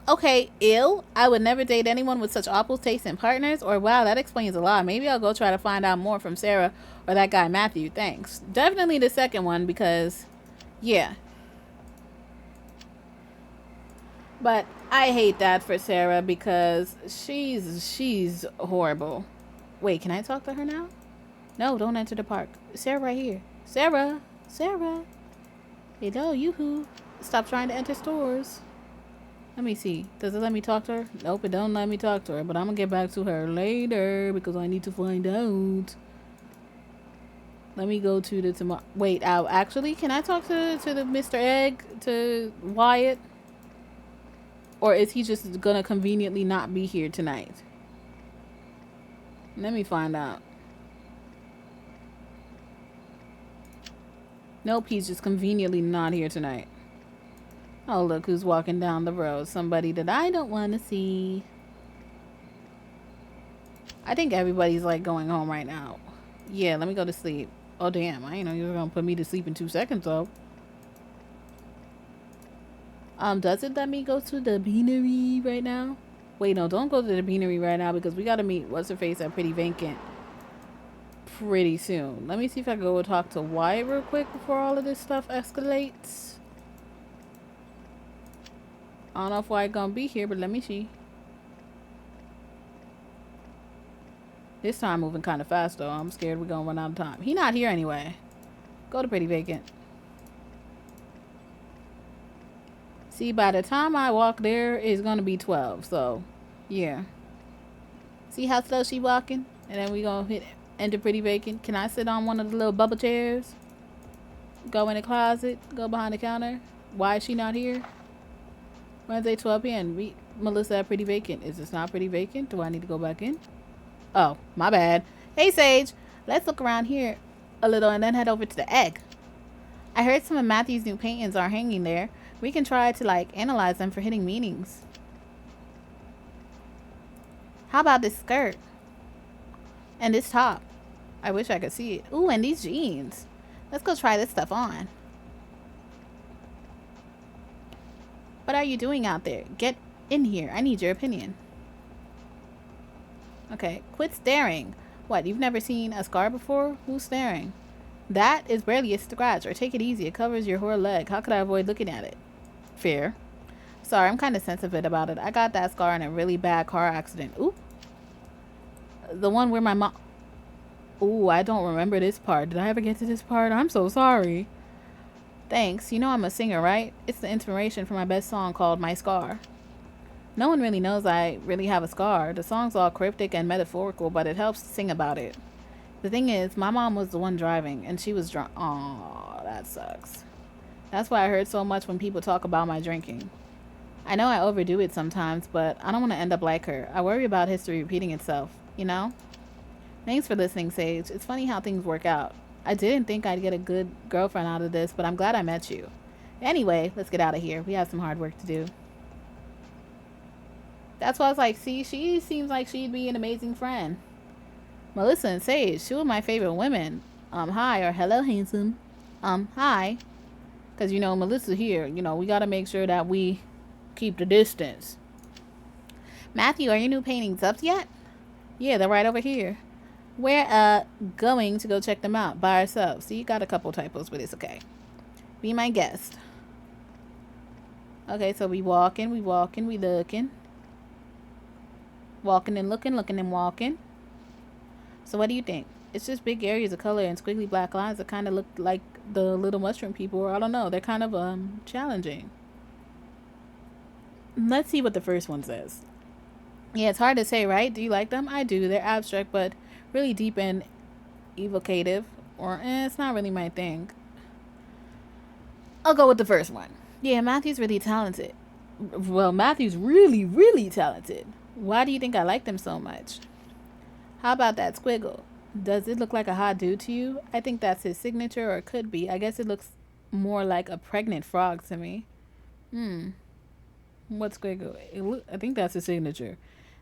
Okay, ill. I would never date anyone with such awful taste in partners. Or wow, that explains a lot. Maybe I'll go try to find out more from Sarah or that guy Matthew. Thanks. Definitely the second one because, yeah. But I hate that for Sarah because she's horrible. Wait, can I talk to her now? No, don't enter the park. Sarah right here. Sarah. Hello, yoo-hoo. Stop trying to enter stores. Let me see. Does it let me talk to her? Nope, it don't let me talk to her. But I'm going to get back to her later because I need to find out. Let me go to the tomorrow. Wait, actually, can I talk to the Mr. Egg, to Wyatt? Or is he just going to conveniently not be here tonight? Let me find out. Nope, he's just conveniently not here tonight. Oh, look who's walking down the road. Somebody that I don't want to see. I think everybody's like going home right now. Yeah, let me go to sleep. Oh, damn. I didn't know you were going to put me to sleep in 2 seconds, though. Does it let me go to the beanery right now? Wait, no, don't go to the beanery right now because we got to meet What's-Her-Face at Pretty Vacant pretty soon. Let me see if I can go talk to Wyatt real quick before all of this stuff escalates. I don't know if Wyatt gonna be here, but let me see. This time moving kind of fast though. I'm scared we're gonna run out of time. He not here anyway. Go to Pretty Vacant. See, by the time I walk there, it's gonna be 12. So, yeah. See how slow she walking? And then we gonna enter Pretty Vacant. Can I sit on one of the little bubble chairs? Go in the closet. Go behind the counter. Why is she not here? Wednesday, 12 p.m. Meet Melissa at Pretty Vacant. Is this not Pretty Vacant? Do I need to go back in? Oh, my bad. Hey, Sage. Let's look around here a little and then head over to the Egg. I heard some of Matthew's new paintings are hanging there. We can try to, like, analyze them for hidden meanings. How about this skirt? And this top? I wish I could see it. Ooh, and these jeans. Let's go try this stuff on. What are you doing out there? Get in here. I need your opinion. Okay, quit staring. What, you've never seen a scar before? Who's staring? That is barely a scratch. Or take it easy. It covers your whole leg. How could I avoid looking at it? Fair. Sorry, I'm kind of sensitive about it. I got that scar in a really bad car accident. Ooh. The one where my mom... Ooh, I don't remember this part. Did I ever get to this part? I'm so sorry. Thanks. You know I'm a singer, right? It's the inspiration for my best song called My Scar. No one really knows I really have a scar. The song's all cryptic and metaphorical, but it helps to sing about it. The thing is, my mom was the one driving, and she was drunk. Aw, that sucks. That's why I heard so much when people talk about my drinking. I know I overdo it sometimes, but I don't want to end up like her. I worry about history repeating itself, you know? Thanks for listening, Sage. It's funny how things work out. I didn't think I'd get a good girlfriend out of this, but I'm glad I met you. Anyway, let's get out of here. We have some hard work to do. That's why I was like, see, she seems like she'd be an amazing friend. Melissa and Sage, two of my favorite women. Hi, or hello, handsome. Hi. Because, Melissa here, we got to make sure that we keep the distance. Matthew, are your new paintings up yet? Yeah, they're right over here. We're going to go check them out by ourselves. So you got a couple typos, but it's okay. Be my guest. Okay, so we walking, we looking. Walking and looking, looking and walking. So what do you think? It's just big areas of color and squiggly black lines that kind of look like the little mushroom people, or I don't know. They're kind of challenging. Let's see what the first one says. Yeah, it's hard to say, right? Do you like them? I do. They're abstract, but really deep and evocative. Or, it's not really my thing. I'll go with the first one. Yeah, Matthew's really talented. Well, Matthew's really, really talented. Why do you think I like them so much? How about that squiggle? Does it look like a hot dude to you? I think that's his signature, or it could be. I guess it looks more like a pregnant frog to me. What squiggle? I think that's his signature.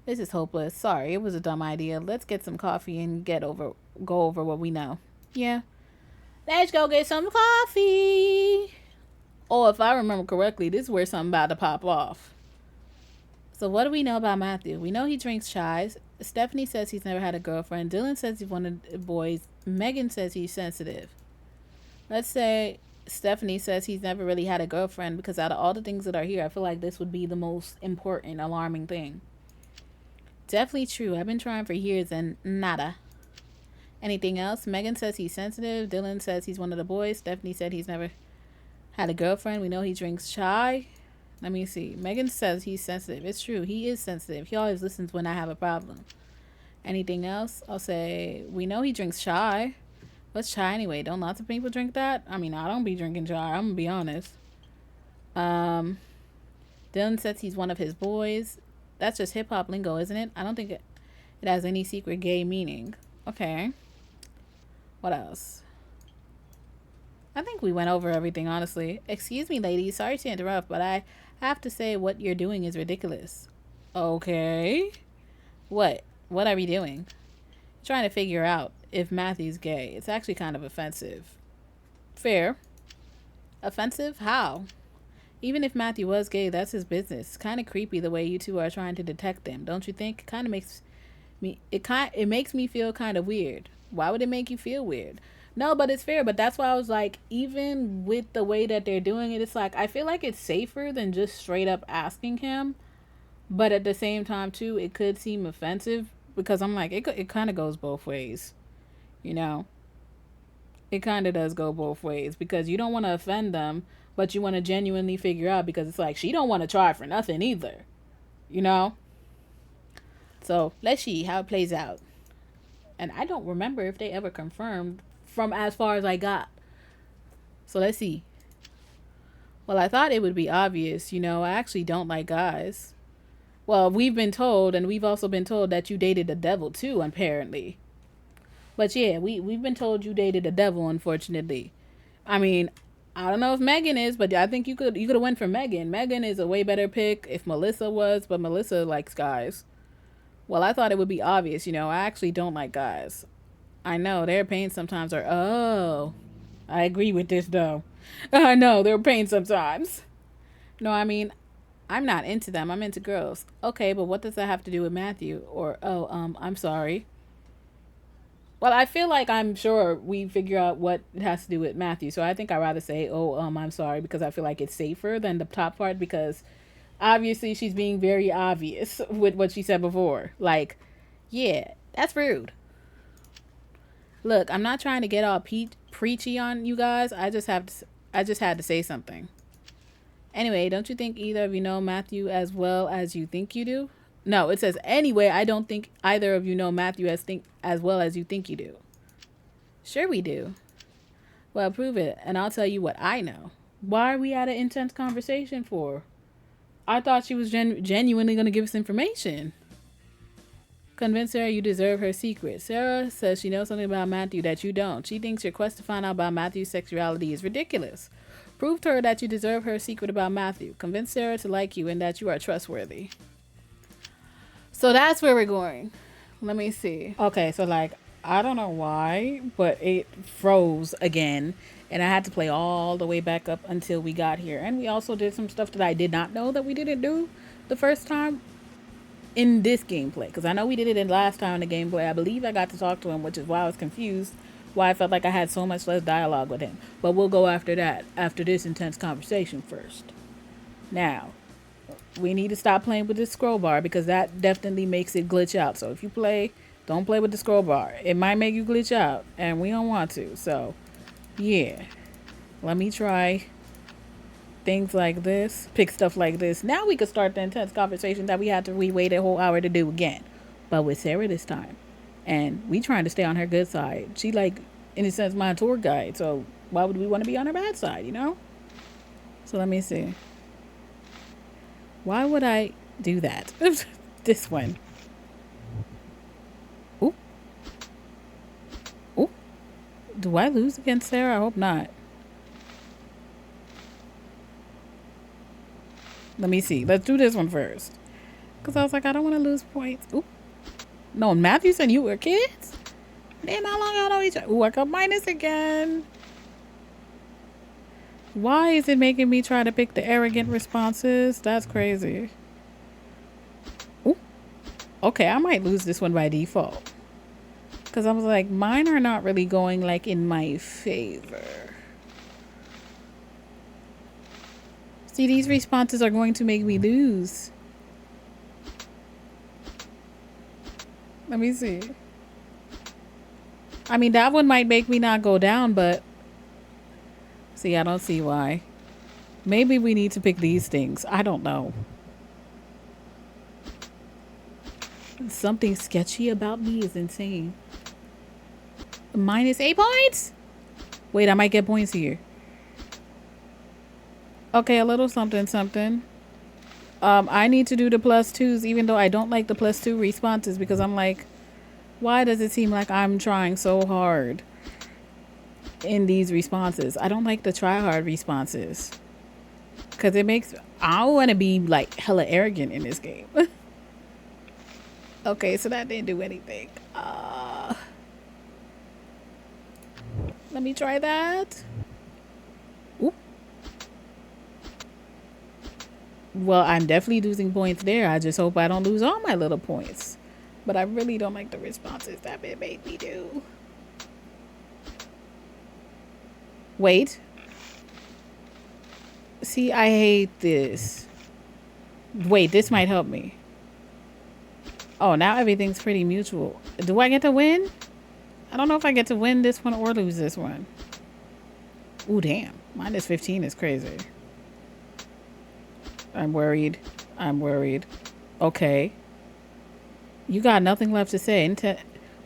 This is hopeless. Sorry, it was a dumb idea. Let's get some coffee and go over what we know. Yeah. Let's go get some coffee. Oh, if I remember correctly, this is where something about to pop off. So what do we know about Matthew? We know he drinks chais. Stephanie says he's never had a girlfriend. Dylan says he's one of the boys. Megan says he's sensitive. Let's say Stephanie says he's never really had a girlfriend, because out of all the things that are here, I feel like this would be the most important, alarming thing. Definitely true. I've been trying for years and nada. Anything else? Megan says he's sensitive. Dylan says he's one of the boys. Stephanie said he's never had a girlfriend. We know he drinks chai. Let me see. Megan says he's sensitive. It's true. He is sensitive. He always listens when I have a problem. Anything else? I'll say we know he drinks chai. What's chai anyway? Don't lots of people drink that? I mean, I don't be drinking chai. I'm gonna be honest. Dylan says he's one of his boys. That's just hip hop lingo, isn't it? I don't think it has any secret gay meaning. Okay. What else? I think we went over everything, honestly. Excuse me, ladies. Sorry to interrupt, but I have to say what you're doing is ridiculous. Okay. What? What are we doing? Trying to figure out if Matthew's gay. It's actually kind of offensive. Fair. Offensive? How? Even if Matthew was gay, that's his business. It's kind of creepy the way you two are trying to detect him, don't you think? It kind of makes me it makes me feel kind of weird. Why would it make you feel weird? No, but it's fair. But that's why I was like, even with the way that they're doing it, it's like I feel like it's safer than just straight up asking him. But at the same time, too, it could seem offensive, because I'm like, it kind of goes both ways, you know? It kind of does go both ways, because you don't want to offend them, but you want to genuinely figure out, because it's like she don't want to try for nothing either, you know? So let's see how it plays out. And I don't remember if they ever confirmed from as far as I got. So let's see. Well, I thought it would be obvious, I actually don't like guys. Well, we've been told, and we've also been told that you dated the devil too, apparently. But yeah, we've been told you dated the devil, unfortunately. I mean, I don't know if Megan is, but I think you could have went for Megan. Megan is a way better pick if Melissa was, but Melissa likes guys. Well, I thought it would be obvious, I actually don't like guys. I know, their pain sometimes are, oh, I agree with this though. I know, they're a pain sometimes. No, I mean, I'm not into them. I'm into girls. Okay, but what does that have to do with Matthew? Or, I'm sorry. Well, I feel like I'm sure we figure out what it has to do with Matthew. So I think I'd rather say, I'm sorry, because I feel like it's safer than the top part, because obviously she's being very obvious with what she said before. Like, yeah, that's rude. Look, I'm not trying to get all preachy on you guys. I just had to say something. Anyway, don't you think either of you know Matthew as well as you think you do? No, it says, anyway, I don't think either of you know Matthew as well as you think you do. Sure we do. Well, prove it, and I'll tell you what I know. Why are we at an intense conversation for? I thought she was genuinely going to give us information. Convince Sarah you deserve her secret. Sarah says she knows something about Matthew that you don't. She thinks your quest to find out about Matthew's sexuality is ridiculous. Prove to her that you deserve her secret about Matthew. Convince Sarah to like you and that you are trustworthy. So that's where we're going. Let me see. Okay, so like, I don't know why, but it froze again. And I had to play all the way back up until we got here. And we also did some stuff that I did not know that we didn't do the first time in this gameplay, because I know we did it in last time in the gameplay. I believe I got to talk to him, which is why I was confused, why I felt like I had so much less dialogue with him. But we'll go after that, after this intense conversation first. Now, we need to stop playing with this scroll bar because that definitely makes it glitch out. So if you play, don't play with the scroll bar. It might make you glitch out, and we don't want to. So, yeah. Let me try things like this, pick stuff like this. Now we could start the intense conversation that we had to wait a whole hour to do again, but with Sarah this time. And we trying to stay on her good side. She like, in a sense, my tour guide. So why would we want to be on her bad side, you know? So let me see. Why would I do that? This one. Ooh. Ooh. Do I lose against Sarah? I hope not. Let me see. Let's do this one first. Because I was like, I don't want to lose points. Ooh. No, Matthew said you were kids? Damn, how long y'all know each other? Ooh, I got minus again. Why is it making me try to pick the arrogant responses? That's crazy. Ooh. Okay, I might lose this one by default. Because I was like, mine are not really going like in my favor. See, these responses are going to make me lose. Let me see. I mean, that one might make me not go down, but... See, I don't see why. Maybe we need to pick these things. I don't know. Something sketchy about me is insane. Minus 8 points? Wait, I might get points here. Okay, a little something, something. I need to do the +2s, even though I don't like the +2 responses, because I'm like, why does it seem like I'm trying so hard in these responses? I don't like the try hard responses, because it makes, I don't want to be like hella arrogant in this game. Okay, so that didn't do anything. Let me try that. Ooh. Well, I'm definitely losing points there. I just hope I don't lose all my little points. But I really don't like the responses that it made me do. Wait. See, I hate this. Wait, this might help me. Oh, now everything's pretty mutual. Do I get to win? I don't know if I get to win this one or lose this one. Ooh, damn. Minus 15 is crazy. I'm worried. I'm worried. Okay. You got nothing left to say.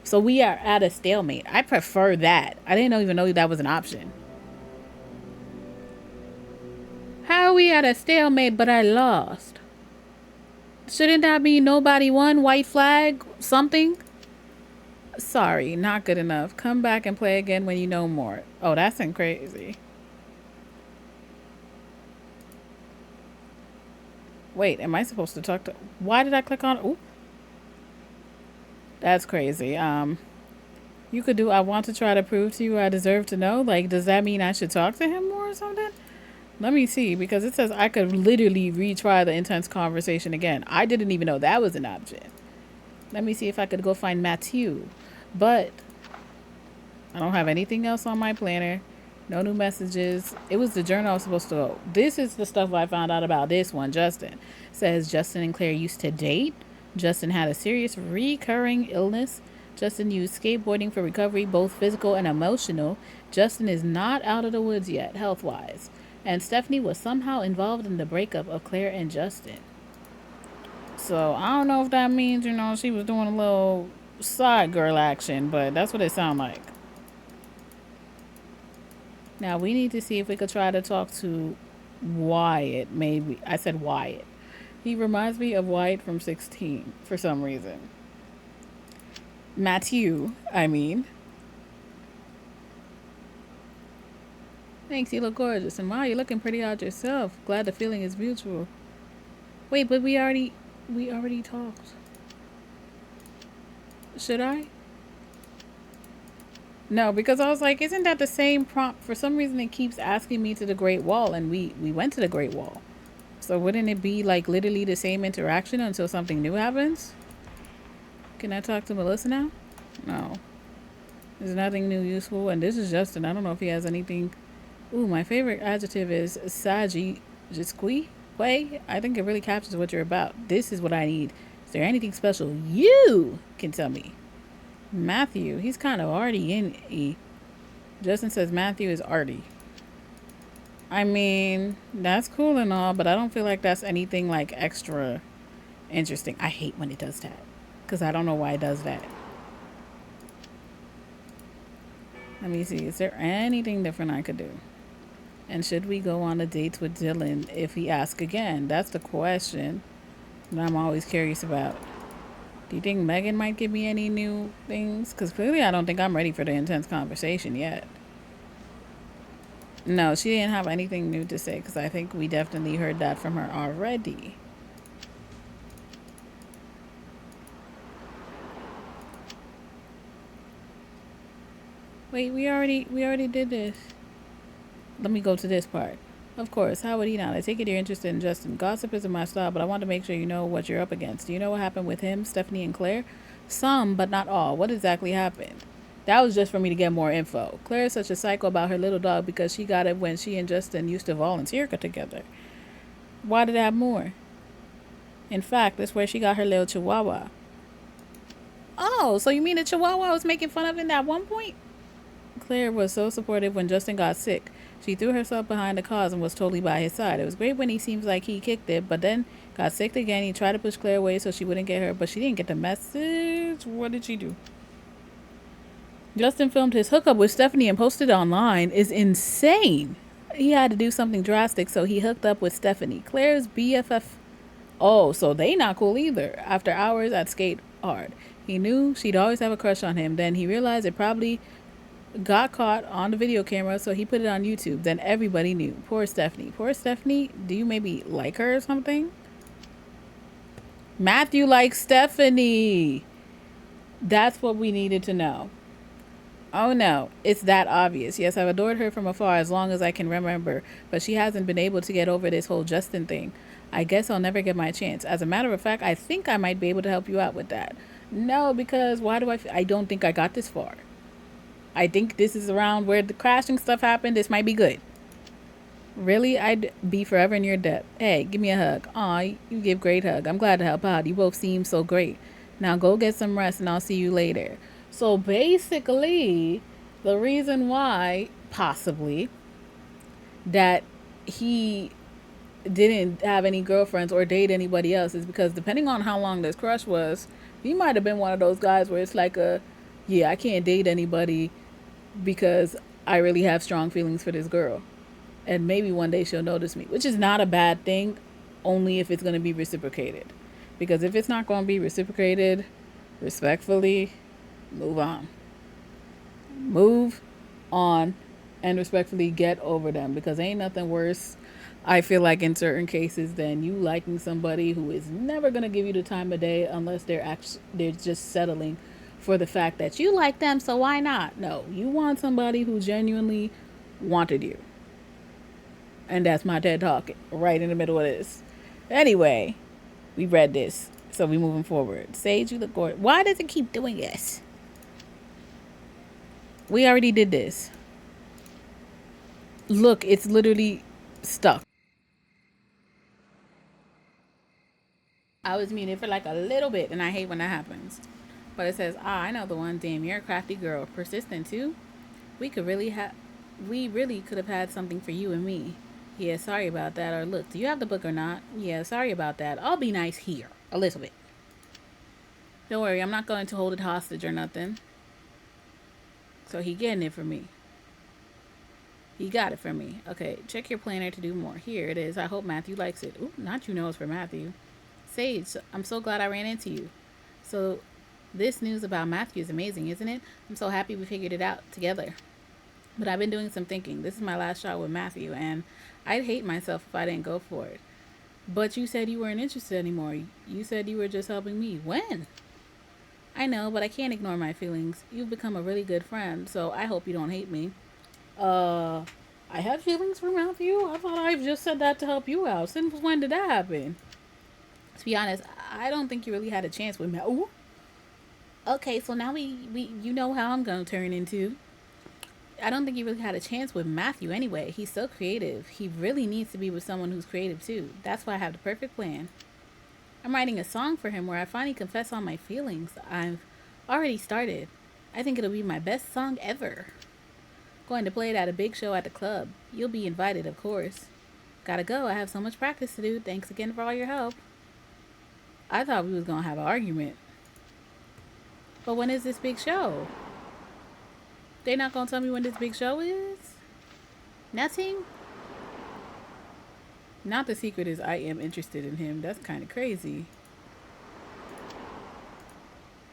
So we are at a stalemate. I prefer that. I didn't even know that was an option. How are we at a stalemate but I lost? Shouldn't that be nobody won? White flag? Something? Sorry, not good enough. Come back and play again when you know more. Oh, that's crazy. Wait, am I supposed to talk to... Why did I click on... Ooh. That's crazy. You could do... I want to try to prove to you I deserve to know. Like, does that mean I should talk to him more or something? Let me see, because it says I could literally retry the intense conversation again. I didn't even know that was an option. Let me see if I could go find Matthew. But I don't have anything else on my planner. No new messages. It was the journal I was supposed to go. This is the stuff I found out about this one. Justin. It says Justin and Claire used to date. Justin had a serious recurring illness. Justin used skateboarding for recovery, both physical and emotional. Justin is not out of the woods yet, health-wise. And Stephanie was somehow involved in the breakup of Claire and Justin. So I don't know if that means, you know, she was doing a little side girl action, but that's what it sounded like. Now we need to see if we could try to talk to Wyatt. Maybe I said Wyatt. He reminds me of Wyatt from 16 for some reason. Matthew, I mean. Thanks, you look gorgeous. And wow, you're looking pretty out yourself. Glad the feeling is mutual. Wait, but we already talked. Should I? No, because I was like, isn't that the same prompt? For some reason, it keeps asking me to the Great Wall, and we went to the Great Wall. So wouldn't it be like literally the same interaction until something new happens? Can I talk to Melissa now? No. There's nothing new useful, and this is Justin. I don't know if he has anything. Ooh, my favorite adjective is Saji Jisqui. Way. I think it really captures what you're about. This is what I need. Is there anything special you can tell me? Matthew, he's kind of arty in E. Justin says Matthew is arty. I mean, that's cool and all, but I don't feel like that's anything like extra interesting. I hate when it does that because I don't know why it does that. Let me see. Is there anything different I could do? And should we go on a date with Dylan if he asks again? That's the question that I'm always curious about. Do you think Megan might give me any new things? Because clearly I don't think I'm ready for the intense conversation yet. No, she didn't have anything new to say because I think we definitely heard that from her already. Wait, we already did this. Let me go to this part. Of course, how would he not? I take it you're interested in Justin. Gossip isn't my style, but I want to make sure you know what you're up against. Do you know what happened with him, Stephanie, and Claire? Some, but not all. What exactly happened? That was just for me to get more info. Claire is such a psycho about her little dog because she got it when she and Justin used to volunteer together. Why did it have more? In fact, that's where she got her little chihuahua. Oh, so you mean the chihuahua was making fun of him at one point? Claire was so supportive when Justin got sick. She threw herself behind the cause and was totally by his side. It was great when he seems like he kicked it, but then got sick again. He tried to push Claire away so she wouldn't get hurt, but she didn't get the message. What did she do? Justin filmed his hookup with Stephanie and posted it online. Is insane. He had to do something drastic, so he hooked up with Stephanie, Claire's BFF. Oh, so they not cool either. After hours at skate hard, he knew she'd always have a crush on him. Then he realized it probably got caught on the video camera, so he put it on YouTube. Then everybody knew. Poor Stephanie. Poor Stephanie. Do you maybe like her or something? Matthew likes Stephanie. That's what we needed to know. Oh no, it's that obvious. Yes, I've adored her from afar as long as I can remember, but she hasn't been able to get over this whole Justin thing. I guess I'll never get my chance. As a matter of fact, I think I might be able to help you out with that. No, because why do I don't think I got this far. I think this is around where the crashing stuff happened. This might be good. Really, I'd be forever in your debt. Hey, give me a hug. Aw, you give great hug. I'm glad to help out. You both seem so great. Now go get some rest and I'll see you later. So basically, the reason why, possibly, that he didn't have any girlfriends or date anybody else is because depending on how long this crush was, he might have been one of those guys where it's like yeah, I can't date anybody because I really have strong feelings for this girl. And maybe one day she'll notice me, which is not a bad thing, only if it's going to be reciprocated. Because if it's not going to be reciprocated, respectfully, move on. Move on and respectfully get over them, because ain't nothing worse, I feel like, in certain cases than you liking somebody who is never going to give you the time of day unless they're just settling for the fact that you like them, so why not? No, you want somebody who genuinely wanted you. And that's my TED Talk right in the middle of this. Anyway, we read this, so we moving forward. Sage, you look gorgeous. Why does it keep doing this? We already did this. Look, it's literally stuck. I was muted for like a little bit, and I hate when that happens. But it says, I know the one. Damn, you're a crafty girl. Persistent too. We really could have had something for you and me. Yeah, sorry about that. Or look, do you have the book or not? Yeah, sorry about that. I'll be nice here. A little bit. Don't worry, I'm not going to hold it hostage or nothing. So he getting it for me. He got it for me. Okay, check your planner to do more. Here it is. I hope Matthew likes it. Ooh, not you know it's for Matthew. Sage, I'm so glad I ran into you. So, this news about Matthew is amazing, isn't it? I'm so happy we figured it out together. But I've been doing some thinking. This is my last shot with Matthew, and I'd hate myself if I didn't go for it. But you said you weren't interested anymore. You said you were just helping me. When? I know, but I can't ignore my feelings. You've become a really good friend, so I hope you don't hate me. Uh, I have feelings for Matthew. I thought I just said that to help you out. Since when did that happen? To be honest, I don't think you really had a chance with Matthew. Okay, so now we you know how I'm gonna turn into. I don't think he really had a chance with Matthew anyway. He's so creative. He really needs to be with someone who's creative too. That's why I have the perfect plan. I'm writing a song for him where I finally confess all my feelings. I've already started. I think it'll be my best song ever. Going to play it at a big show at the club. You'll be invited, of course. Gotta go. I have so much practice to do. Thanks again for all your help. I thought we was gonna have an argument. But when is this big show? They not gonna tell me when this big show is? Nothing? Not the secret is I am interested in him. That's kind of crazy.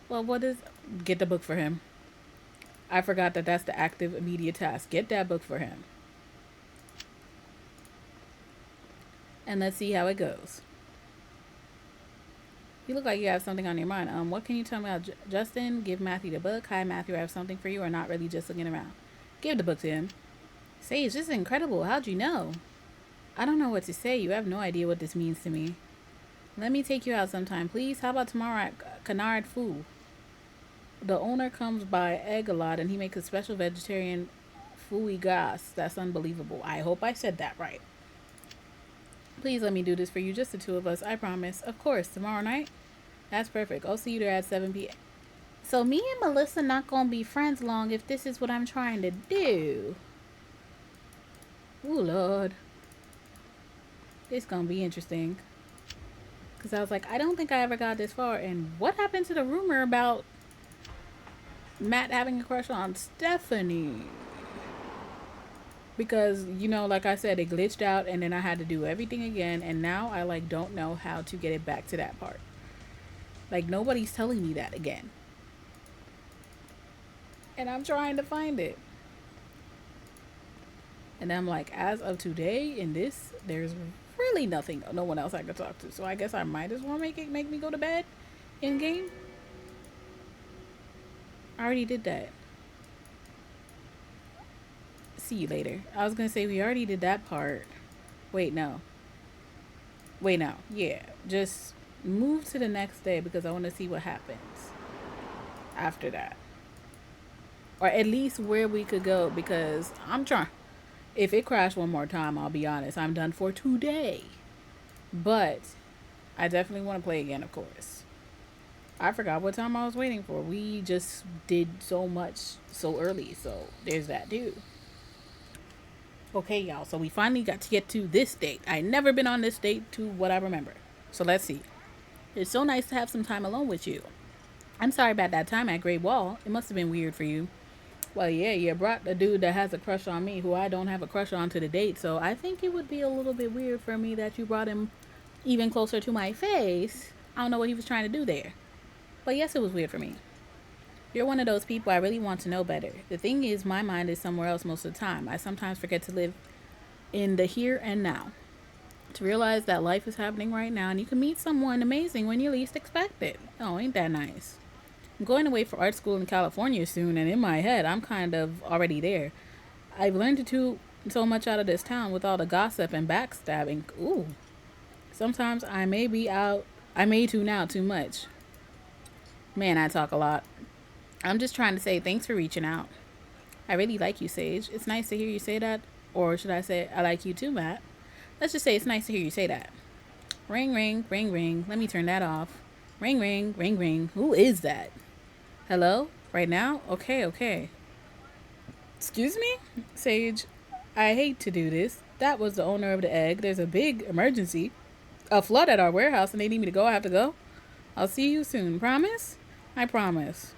Well, what is. Get the book for him. I forgot that that's the active immediate task. Get that book for him. And let's see how it goes. You look like you have something on your mind. What can you tell me about Justin? Give Matthew the book. Hi, Matthew. I have something for you, or not really just looking around. Give the book to him. Sage, this is incredible. How'd you know? I don't know what to say. You have no idea what this means to me. Let me take you out sometime, please. How about tomorrow at Canard Foo? The owner comes by egg a lot, and he makes a special vegetarian fooey gas. That's unbelievable. I hope I said that right. Please let me do this for you, just the two of us. I promise. Of course, tomorrow night. That's perfect. I'll see you there at 7 p.m. So me and Melissa not gonna be friends long if this is what I'm trying to do. Ooh, Lord. This gonna be interesting. Because I was like, I don't think I ever got this far. And what happened to the rumor about Matt having a crush on Stephanie? Because, like I said, it glitched out and then I had to do everything again. And now I, don't know how to get it back to that part. Like, nobody's telling me that again. And I'm trying to find it. And I'm like, as of today, in this, there's really nothing, no one else I could talk to. So I guess I might as well make me go to bed in game. I already did that. See you later. I was gonna say we already did that part. Wait, no. Wait, no. Yeah, just move to the next day because I want to see what happens after that, or at least where we could go. Because I'm trying. If it crashed one more time, I'll be honest, I'm done for today. But I definitely want to play again, of course. I forgot what time I was waiting for. We just did so much so early, so there's that too. Okay, y'all, so we finally got to get to this date. I never been on this date to what I remember. So let's see. It's so nice to have some time alone with you. I'm sorry about that time at Great Wall. It must have been weird for you. Well, yeah, you brought a dude that has a crush on me who I don't have a crush on to the date, so I think it would be a little bit weird for me that you brought him even closer to my face. I don't know what he was trying to do there. But yes, it was weird for me. You're one of those people I really want to know better. The thing is, my mind is somewhere else most of the time. I sometimes forget to live in the here and now. To realize that life is happening right now and you can meet someone amazing when you least expect it. Oh, ain't that nice? I'm going away for art school in California soon, and in my head, I'm kind of already there. I've learned to do so much out of this town with all the gossip and backstabbing. Ooh. Sometimes I may be out, I may tune out too much. Man, I talk a lot. I'm just trying to say thanks for reaching out. I really like you, Sage. It's nice to hear you say that. Or should I say, I like you too, Matt? Let's just say it's nice to hear you say that. Ring, ring, ring, ring. Let me turn that off. Ring, ring, ring, ring. Who is that? Hello? Right now? Okay, okay. Excuse me? Sage, I hate to do this. That was the owner of the egg. There's a big emergency. A flood at our warehouse and they need me to go. I have to go. I'll see you soon. Promise? I promise.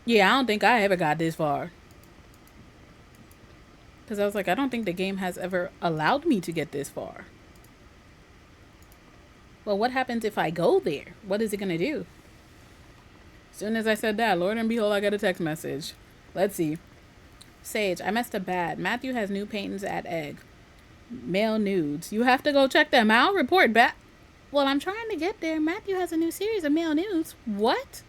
Yeah, I don't think I ever got this far. Because I was like, I don't think the game has ever allowed me to get this far. Well, what happens if I go there? What is it going to do? As soon as I said that, Lord and behold, I got a text message. Let's see. Sage, I messed up bad. Matthew has new paintings at Egg. Male nudes. You have to go check them out. Report back. Well, I'm trying to get there. Matthew has a new series of male nudes. What?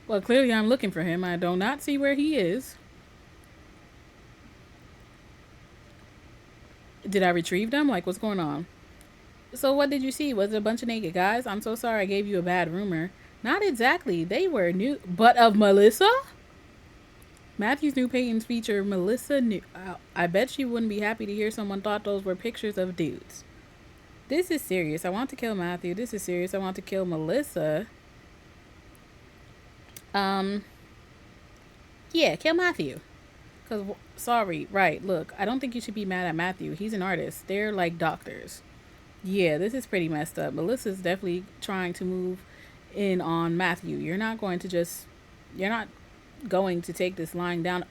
Well, clearly I'm looking for him. I do not see where he is. Did I retrieve them? Like, what's going on? So what did you see? Was it a bunch of naked guys? I'm so sorry I gave you a bad rumor. Not exactly. They were new. But of Melissa? Matthew's new paintings feature Melissa new. I bet she wouldn't be happy to hear someone thought those were pictures of dudes. This is serious. I want to kill Matthew. This is serious. I want to kill Melissa. Yeah, kill Matthew. Cause sorry, right? Look, I don't think you should be mad at Matthew. He's an artist. They're like doctors. Yeah, this is pretty messed up. Melissa's definitely trying to move in on Matthew. You're not going to take this lying down.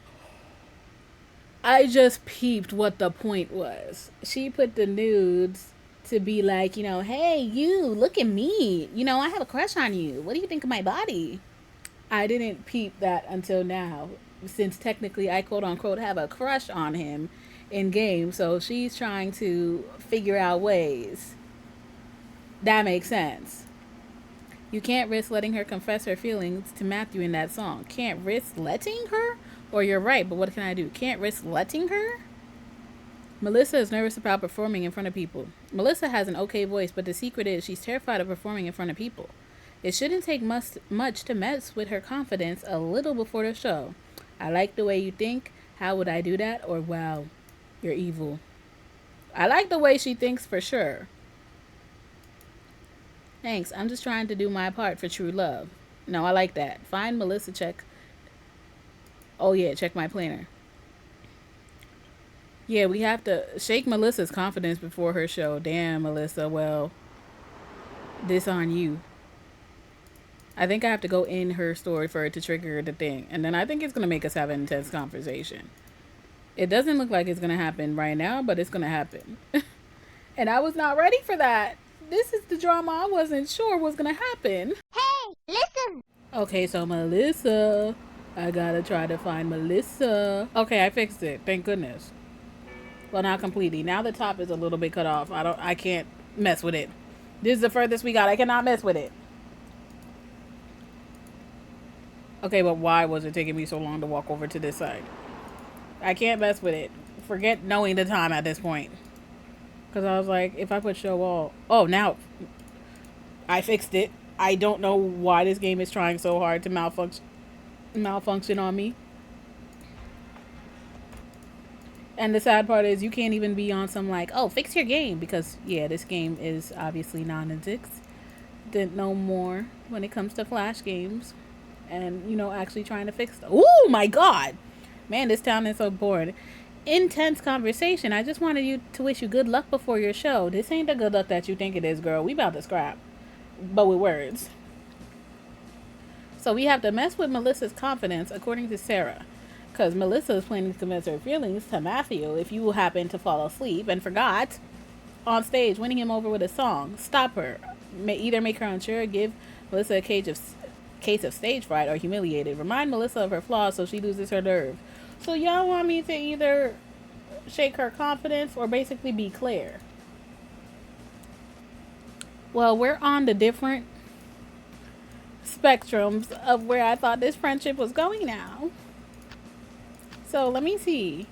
I just peeped what the point was. She put the nudes to be like, hey, you, look at me. I have a crush on you. What do you think of my body? I didn't peep that until now, since technically I quote unquote have a crush on him in game. So she's trying to figure out ways. That makes sense. You can't risk letting her confess her feelings to Matthew in that song. Can't risk letting her? Or you're right, but what can I do? Can't risk letting her? Melissa is nervous about performing in front of people. Melissa has an okay voice, but the secret is she's terrified of performing in front of people. It shouldn't take much to mess with her confidence a little before the show. I like the way you think. How would I do that? Or, wow, you're evil. I like the way she thinks for sure. Thanks. I'm just trying to do my part for true love. No, I like that. Find Melissa, check. Oh, yeah, check my planner. Yeah, we have to shake Melissa's confidence before her show. Damn, Melissa. Well, this on you. I think I have to go in her story for it to trigger the thing. And then I think it's going to make us have an intense conversation. It doesn't look like it's going to happen right now, but it's going to happen. And I was not ready for that. This is the drama I wasn't sure was going to happen. Hey, listen. Okay, so Melissa. I gotta try to find Melissa. Okay, I fixed it. Thank goodness. Well, not completely. Now the top is a little bit cut off. I can't mess with it. This is the furthest we got. I cannot mess with it. Okay, but why was it taking me so long to walk over to this side? I can't mess with it. Forget knowing the time at this point. Because I was like, if I put show all... Oh, now I fixed it. I don't know why this game is trying so hard to malfunction on me. And the sad part is you can't even be on some like, oh, fix your game. Because, yeah, this game is obviously non-existent no more when it comes to Flash games. And, actually trying to fix stuff. Oh, my God. Man, this town is so bored. Intense conversation. I just wanted you to wish you good luck before your show. This ain't the good luck that you think it is, girl. We about to scrap. But with words. So we have to mess with Melissa's confidence, according to Sarah. Because Melissa is planning to confess her feelings to Matthew if you happen to fall asleep and forgot on stage, winning him over with a song. Stop her. Either make her unsure, give Melissa a case of stage fright, or humiliated. Remind Melissa of her flaws so she loses her nerve. So y'all want me to either shake her confidence or basically be Claire? Well, we're on the different spectrums of where I thought this friendship was going now. So let me see.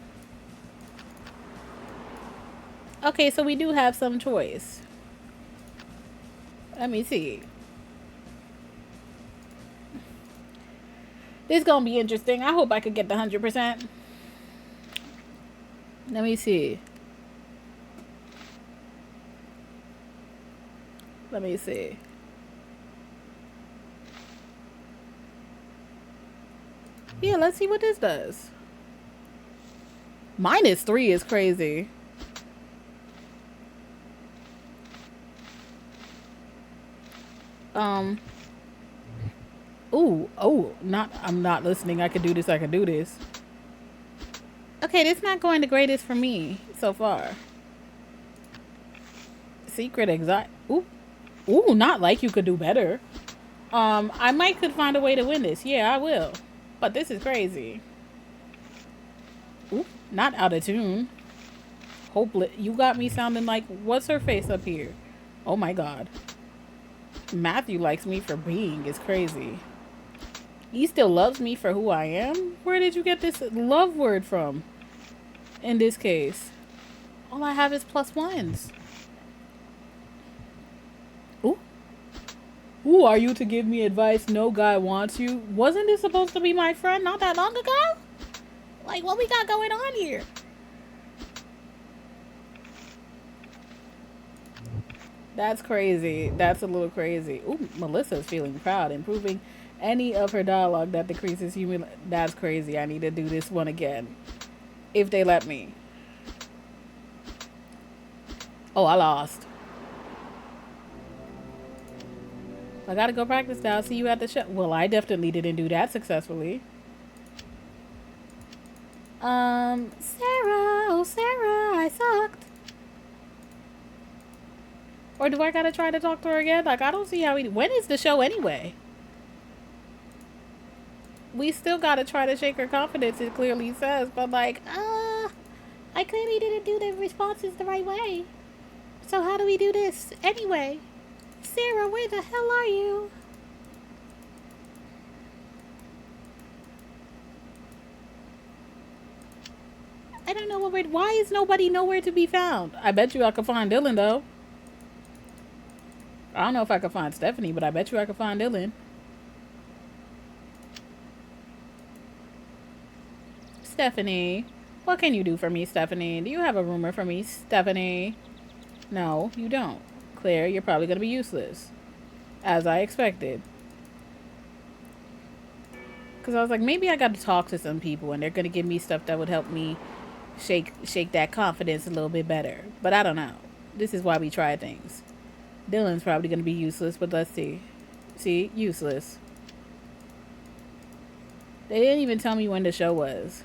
Okay, so we do have some choice. Let me see. This is going to be interesting. I hope I could get the 100%. Let me see. Let me see. Yeah, let's see what this does. -3 is crazy. Ooh, oh, not. I'm not listening. I could do this. I could do this. Okay, this not going the greatest for me so far. Secret anxiety. Ooh, ooh, not like you could do better. I might could find a way to win this. Yeah, I will. But this is crazy. Ooh, not out of tune. Hopeless. You got me sounding like what's her face up here? Oh my god. Matthew likes me for being is crazy. He still loves me for who I am? Where did you get this love word from? In this case, all I have is plus ones. Ooh. Who are you to give me advice? No guy wants you. Wasn't this supposed to be my friend not that long ago? Like, what we got going on here? That's crazy. That's a little crazy. Ooh, Melissa's feeling proud, improving any of her dialogue that decreases human. That's crazy. I need to do this one again. If they let me. Oh, I lost. I gotta go practice now. See you at the show. Well, I definitely didn't do that successfully. Sarah. Oh, Sarah. I sucked. Or do I gotta try to talk to her again? Like, I don't see how we. When is the show anyway? We still gotta try to shake her confidence, it clearly says. But, like, I clearly didn't do the responses the right way. So, how do we do this anyway? Sarah, where the hell are you? I don't know what we're. Why is nobody nowhere to be found? I bet you I could find Dylan, though. I don't know if I could find Stephanie, but I bet you I could find Dylan. Stephanie. What can you do for me, Stephanie? Do you have a rumor for me, Stephanie? No, you don't. Claire, you're probably going to be useless. As I expected. Because I was like, maybe I got to talk to some people and they're going to give me stuff that would help me shake that confidence a little bit better. But I don't know. This is why we try things. Dylan's probably going to be useless, but let's see. See? Useless. They didn't even tell me when the show was.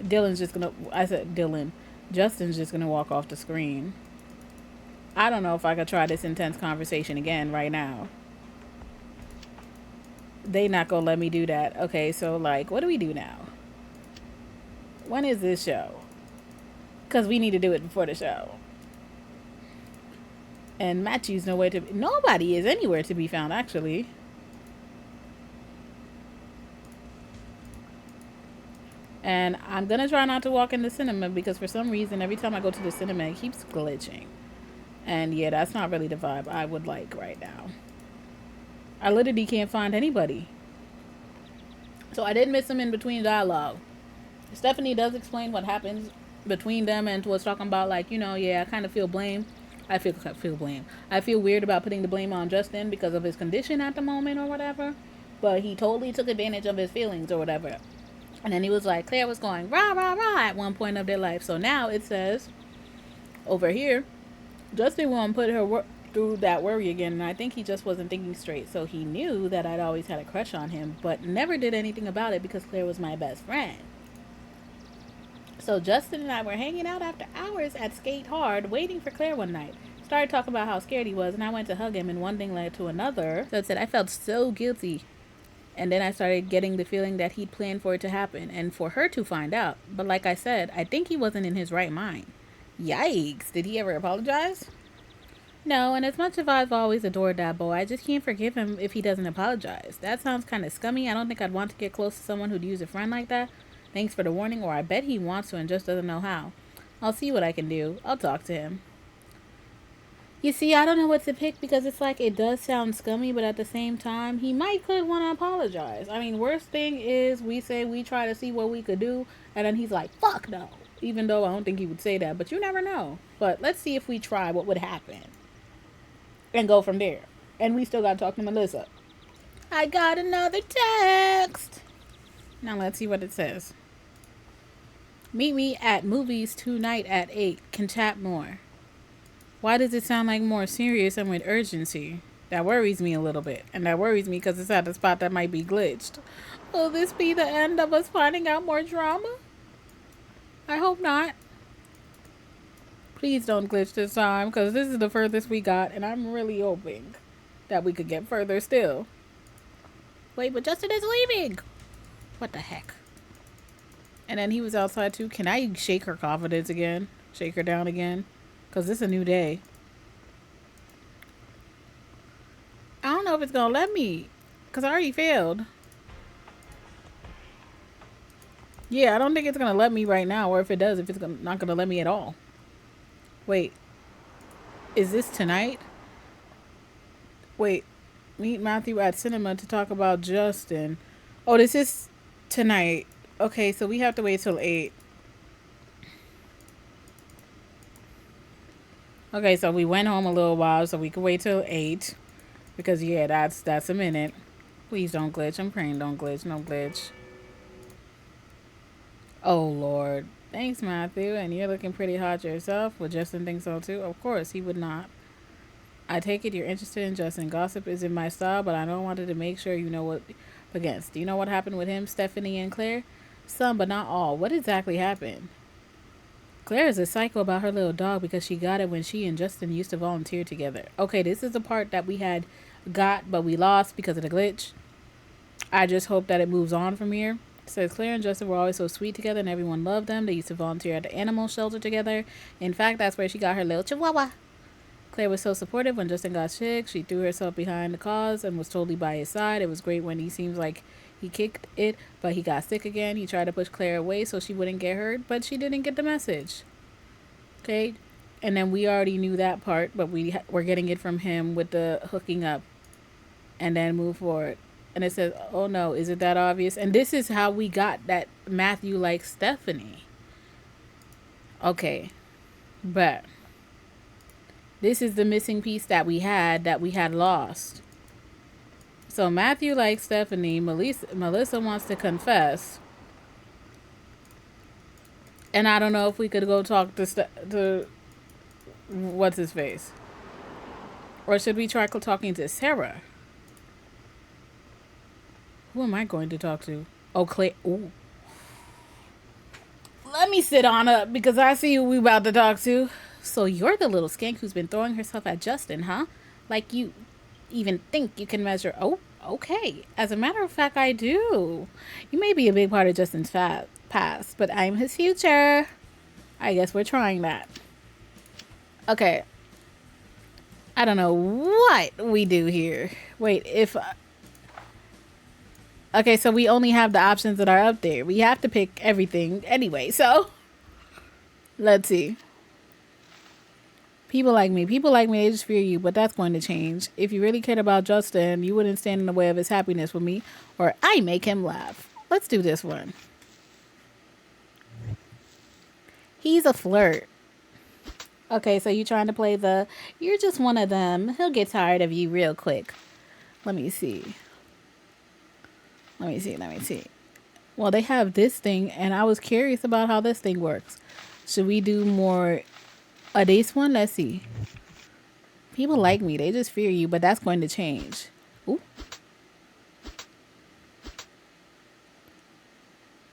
Dylan's just going to... I said Dylan. Justin's just going to walk off the screen. I don't know if I could try this intense conversation again right now. They not going to let me do that. Okay, so, like, what do we do now? When is this show? Because we need to do it before the show. And Matthew's nowhere to... Nobody is anywhere to be found, actually. And I'm going to try not to walk in the cinema because for some reason, every time I go to the cinema, it keeps glitching. And yeah, that's not really the vibe I would like right now. I literally can't find anybody. So I did miss them in between dialogue. Stephanie does explain what happens between them and was talking about, like, you know, yeah, I kind of feel blame. I feel blame. I feel weird about putting the blame on Justin because of his condition at the moment or whatever. But he totally took advantage of his feelings or whatever. And then he was like, Claire was going rah, rah, rah at one point of their life. So now it says over here, Justin won't put her through that worry again. And I think he just wasn't thinking straight. So he knew that I'd always had a crush on him, but never did anything about it because Claire was my best friend. So Justin and I were hanging out after hours at Skate Hard, waiting for Claire one night. Started talking about how scared he was, and I went to hug him, and one thing led to another. So it said I felt so guilty. And then I started getting the feeling that he'd planned for it to happen and for her to find out. But like I said, I think he wasn't in his right mind. Yikes. Did he ever apologize? No, and as much as I've always adored that boy, I just can't forgive him if he doesn't apologize. That sounds kind of scummy. I don't think I'd want to get close to someone who'd use a friend like that. Thanks for the warning, or I bet he wants to and just doesn't know how. I'll see what I can do. I'll talk to him. You see, I don't know what to pick because it's like it does sound scummy, but at the same time, he could want to apologize. I mean, worst thing is we say we try to see what we could do, and then he's like, fuck no. Even though I don't think he would say that, but you never know. But let's see if we try what would happen. And go from there. And we still got to talk to Melissa. I got another text. Now let's see what it says. Meet me at movies tonight at 8. Can chat more. Why does it sound like more serious and with urgency? That worries me a little bit. And that worries me because it's at a spot that might be glitched. Will this be the end of us finding out more drama? I hope not. Please don't glitch this time because this is the furthest we got. And I'm really hoping that we could get further still. Wait, but Justin is leaving. What the heck? And then he was outside too. Can I shake her confidence again? Shake her down again? Because this is a new day. I don't know if it's going to let me. Because I already failed. Yeah, I don't think it's going to let me right now. Or if it does, if it's not going to let me at all. Wait. Is this tonight? Wait. Meet Matthew at cinema to talk about Justin. Oh, this is tonight. Okay, so we have to wait till 8. Okay, so we went home a little while so we could wait till 8. Because, yeah, that's a minute. Please don't glitch. I'm praying don't glitch. No glitch. Oh, Lord. Thanks, Matthew. And you're looking pretty hot yourself. Would Justin think so, too? Of course, he would not. I take it you're interested in Justin. Gossip isn't my style, but I don't wanted to make sure you know what against. Do you know what happened with him, Stephanie, and Claire? Some, but not all. What exactly happened? Claire is a psycho about her little dog because she got it when she and Justin used to volunteer together. Okay, this is the part that we had got, but we lost because of the glitch. I just hope that it moves on from here. It says Claire and Justin were always so sweet together and everyone loved them. They used to volunteer at the animal shelter together. In fact, that's where she got her little chihuahua. Claire was so supportive when Justin got sick. She threw herself behind the cause and was totally by his side. It was great when he seems like he kicked it, but he got sick again. He tried to push Claire away so she wouldn't get hurt, but she didn't get the message. Okay? And then we already knew that part, but we're getting it from him with the hooking up. And then move forward. And it says, oh no, is it that obvious? And this is how we got that Matthew likes Stephanie. Okay. But this is the missing piece that we had lost. So Matthew likes Stephanie. Melissa wants to confess. And I don't know if we could go talk to what's his face. Or should we try talking to Sarah? Who am I going to talk to? Oh, Claire. Ooh. Let me sit on up because I see who we about to talk to. So you're the little skank who's been throwing herself at Justin, huh? Like you even think you can measure. Oh, okay. As a matter of fact, I do. You may be a big part of Justin's past, but I'm his future. I guess we're trying that. Okay. I don't know what we do here. Wait, if... Okay, so we only have the options that are up there. We have to pick everything anyway, so... Let's see. People like me, they just fear you, but that's going to change. If you really cared about Justin, you wouldn't stand in the way of his happiness with me, or I make him laugh. Let's do this one. He's a flirt. Okay, so you're trying to play the, you're just one of them. He'll get tired of you real quick. Let me see. Well, they have this thing, and I was curious about how this thing works. Should we do more this one? Let's see. People like me. They just fear you, but that's going to change. Ooh.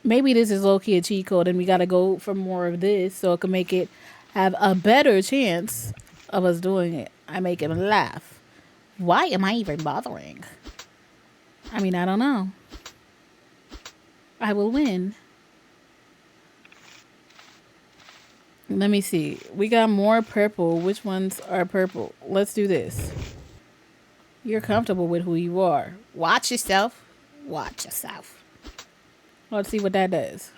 Maybe this is low-key a cheat code, and we got to go for more of this so it can make it have a better chance of us doing it. I make him laugh. Why am I even bothering? I mean, I don't know. I will win. Let me see. We got more purple. Which ones are purple? Let's do this. You're comfortable with who you are. Watch yourself. Watch yourself. Let's see what that does.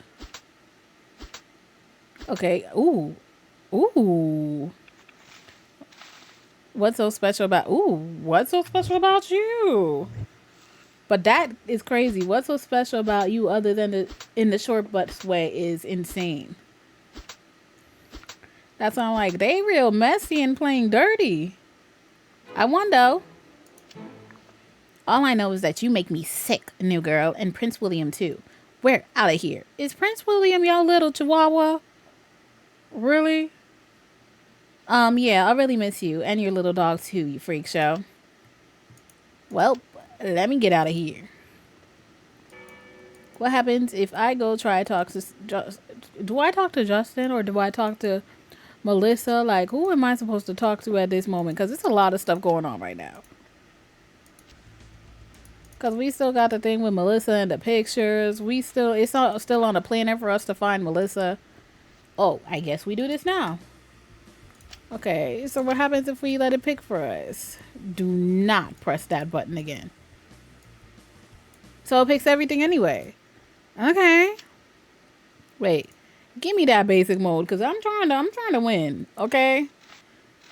Okay. Ooh. Ooh. What's so special about... Ooh. What's so special about you? But that is crazy. What's so special about you other than in the short butts way is insane. That's why I'm like, they real messy and playing dirty. I wonder. All I know is that you make me sick, new girl, and Prince William too. We're out of here. Is Prince William your little chihuahua? Really? Yeah, I really miss you and your little dog too, you freak show. Well, let me get out of here. What happens if I go try to talk to do I talk to Justin or do I talk to Melissa? Like, who am I supposed to talk to at this moment? Because it's a lot of stuff going on right now. Because we still got the thing with Melissa and the pictures. It's not still on the planet for us to find Melissa. Oh, I guess we do this now. Okay, so what happens if we let it pick for us? Do not press that button again. So it picks everything anyway. Okay. Wait. Give me that basic mode because I'm trying to win. Okay.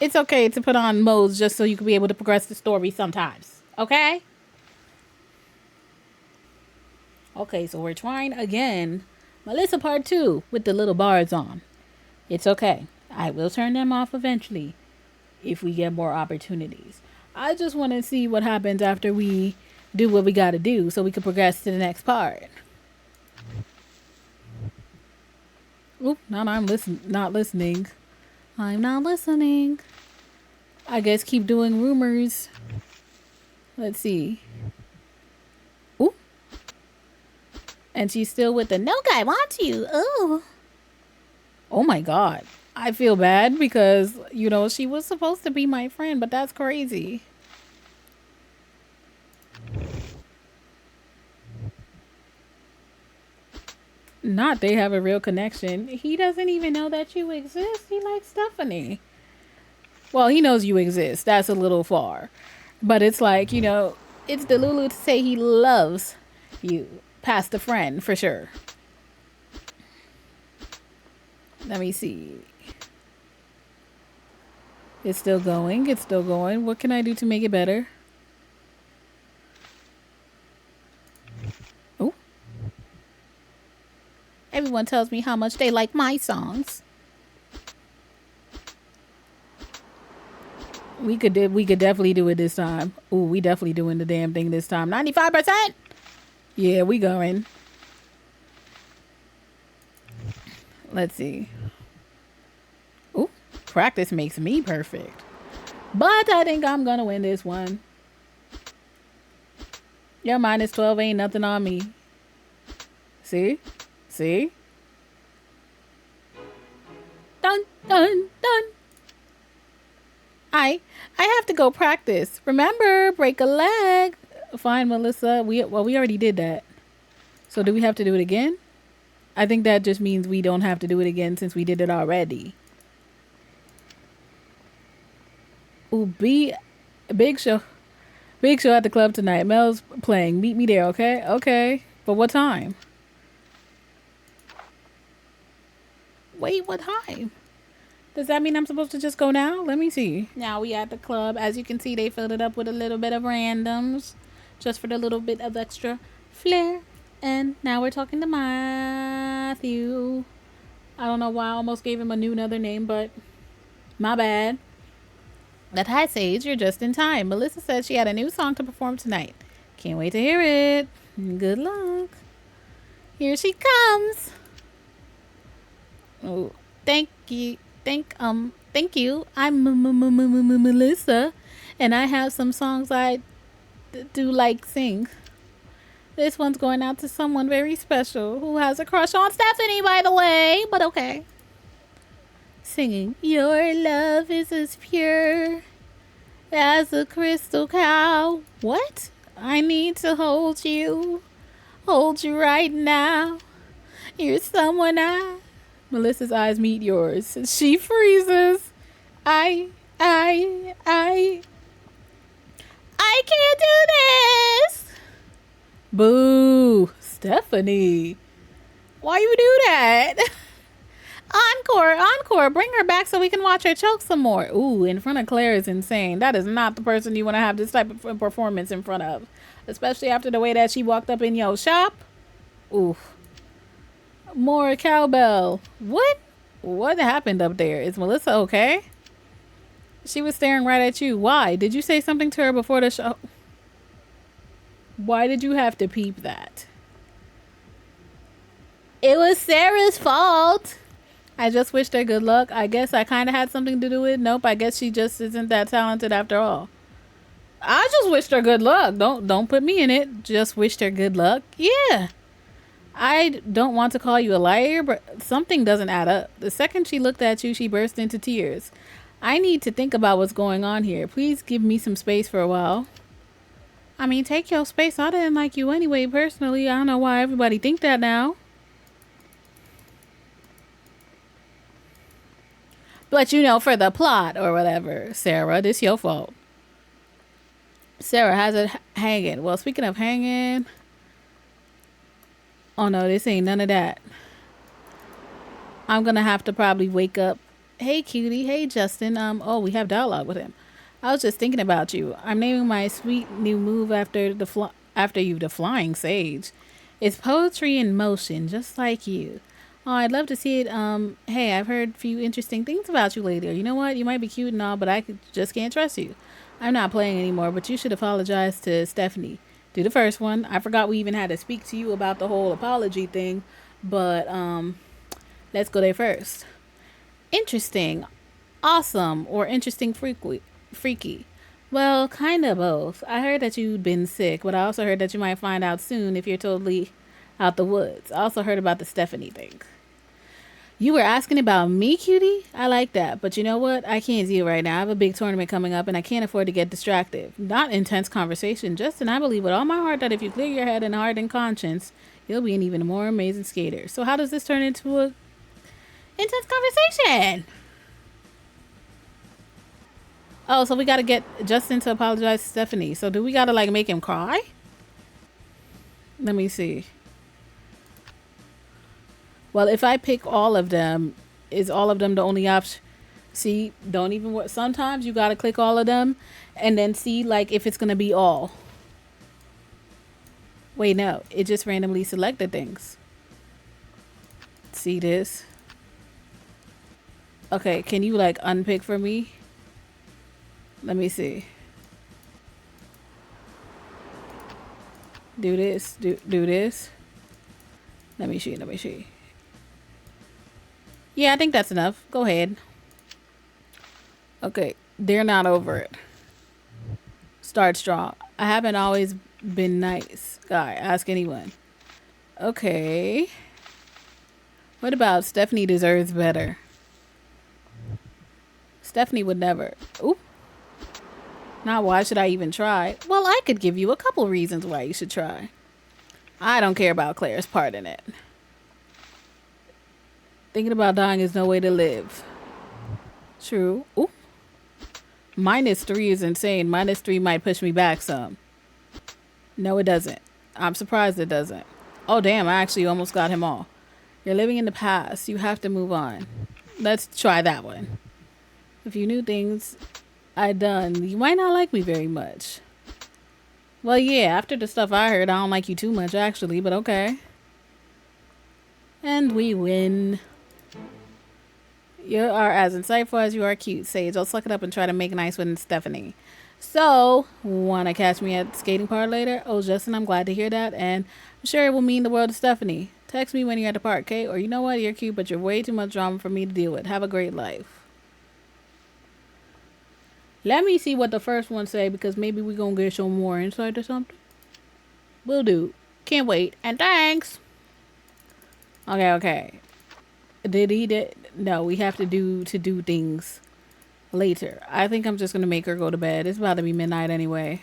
It's okay to put on modes just so you can be able to progress the story sometimes. Okay. Okay, so we're trying again. Melissa part 2 with the little bars on. It's okay. I will turn them off eventually if we get more opportunities. I just want to see what happens after we do what we got to do so we can progress to the next part. Oop, now I'm not listening. I'm not listening. I guess keep doing rumors. Let's see. Oop. And she's still with the no guy wants you. Oh. Oh my God. I feel bad because, she was supposed to be my friend, but that's crazy. Not they have a real connection. He doesn't even know that you exist. He likes Stephanie. Well, he knows you exist. That's a little far. But it's like, it's Delulu to say he loves you past a friend for sure. Let me see. It's still going. It's still going. What can I do to make it better? Oh. Everyone tells me how much they like my songs. We could definitely do it this time. Ooh, we definitely doing the damn thing this time. 95%? Yeah, we going. Let's see. Ooh, practice makes me perfect. But I think I'm gonna win this one. Your -12 ain't nothing on me. See? See? Dun, dun, dun. I have to go practice. Remember, break a leg. Fine, Melissa. We already did that. So do we have to do it again? I think that just means we don't have to do it again since we did it already. Ooh, big show. Big show at the club tonight. Mel's playing. Meet me there, okay? Okay. But what time? Wait, what time? Does that mean I'm supposed to just go now? Let me see. Now we at the club. As you can see, they filled it up with a little bit of randoms. Just for the little bit of extra flair. And now we're talking to Matthew. I don't know why I almost gave him another name, but my bad. But hi, Sage. You're just in time. Melissa said she had a new song to perform tonight. Can't wait to hear it. Good luck. Here she comes. Oh, thank you. Thank you. I'm Melissa, and I have some songs I do like sing. This one's going out to someone very special who has a crush on Stephanie, by the way. But okay. Singing, your love is as pure as a crystal cow. What? I need to hold you right now. You're someone Melissa's eyes meet yours. She freezes. I can't do this. Boo. Stephanie. Why you do that? Encore. Bring her back so we can watch her choke some more. Ooh, in front of Claire is insane. That is not the person you want to have this type of performance in front of. Especially after the way that she walked up in your shop. Ooh. More cowbell. What happened up there? Is Melissa okay? She was staring right at you. Why? Did you say something to her before the show? Why did you have to peep that? It was Sarah's fault. I just wished her good luck. I guess I kind of had something to do with it. Nope, I guess she just isn't that talented after all. I just wished her good luck. Don't put me in it. Just wished her good luck. Yeah. I don't want to call you a liar, but something doesn't add up. The second she looked at you, she burst into tears. I need to think about what's going on here. Please give me some space for a while. I mean, take your space. I didn't like you anyway, personally. I don't know why everybody think that now. But you know, for the plot or whatever, Sarah, this your fault. Sarah has it hanging. Well, speaking of hanging, oh no, this ain't none of that. I'm gonna have to probably wake up. Hey, cutie. Hey, Justin. Oh, we have dialogue with him. I was just thinking about you. I'm naming my sweet new move after you, the flying sage. It's poetry in motion, just like you. Oh, I'd love to see it. Hey, I've heard a few interesting things about you lately. You know what? You might be cute and all, but just can't trust you. I'm not playing anymore, but you should apologize to Stephanie. Do the first one. I forgot we even had to speak to you about the whole apology thing, but let's go there first. Interesting, awesome, or interesting freaky. Well, kind of both. I heard that you'd been sick, but I also heard that you might find out soon if you're totally out the woods. I also heard about the Stephanie thing. You were asking about me, cutie? I like that, but you know what? I can't see it right now. I have a big tournament coming up and I can't afford to get distracted. Not intense conversation, Justin. I believe with all my heart that if you clear your head and heart and conscience, you'll be an even more amazing skater. So how does this turn into a intense conversation? Oh, so we gotta get Justin to apologize to Stephanie. So do we gotta like make him cry? Let me see. Well, if I pick all of them, is all of them the only option? See, don't even work. Sometimes you gotta click all of them and then see like if it's gonna be all. Wait, no, it just randomly selected things. See this? Okay, can you like unpick for me? Let me see. Do this. Do this. Let me see. Let me see. Yeah, I think that's enough. Go ahead. Okay, they're not over it. Start strong. I haven't always been nice. Guy, ask anyone. Okay. What about Stephanie deserves better? Stephanie would never. Oop. Now, why should I even try? Well, I could give you a couple reasons why you should try. I don't care about Claire's part in it. Thinking about dying is no way to live. True. Ooh. -3 is insane. -3 might push me back some. No, it doesn't. I'm surprised it doesn't. Oh, damn. I actually almost got him all. You're living in the past. You have to move on. Let's try that one. If you knew things I'd done, you might not like me very much. Well, yeah, after the stuff I heard, I don't like you too much, actually, but okay. And we win. You are as insightful as you are cute, Sage. I'll suck it up and try to make nice with Stephanie. So, wanna catch me at the skating park later? Oh, Justin, I'm glad to hear that, and I'm sure it will mean the world to Stephanie. Text me when you're at the park, okay? Or you know what? You're cute, but you're way too much drama for me to deal with. Have a great life. Let me see what the first one say, because maybe we're gonna get some more insight or something. Will do. Can't wait. And thanks. Okay. Did he? No, we have to do things later. I think I'm just gonna make her go to bed. It's about to be midnight anyway.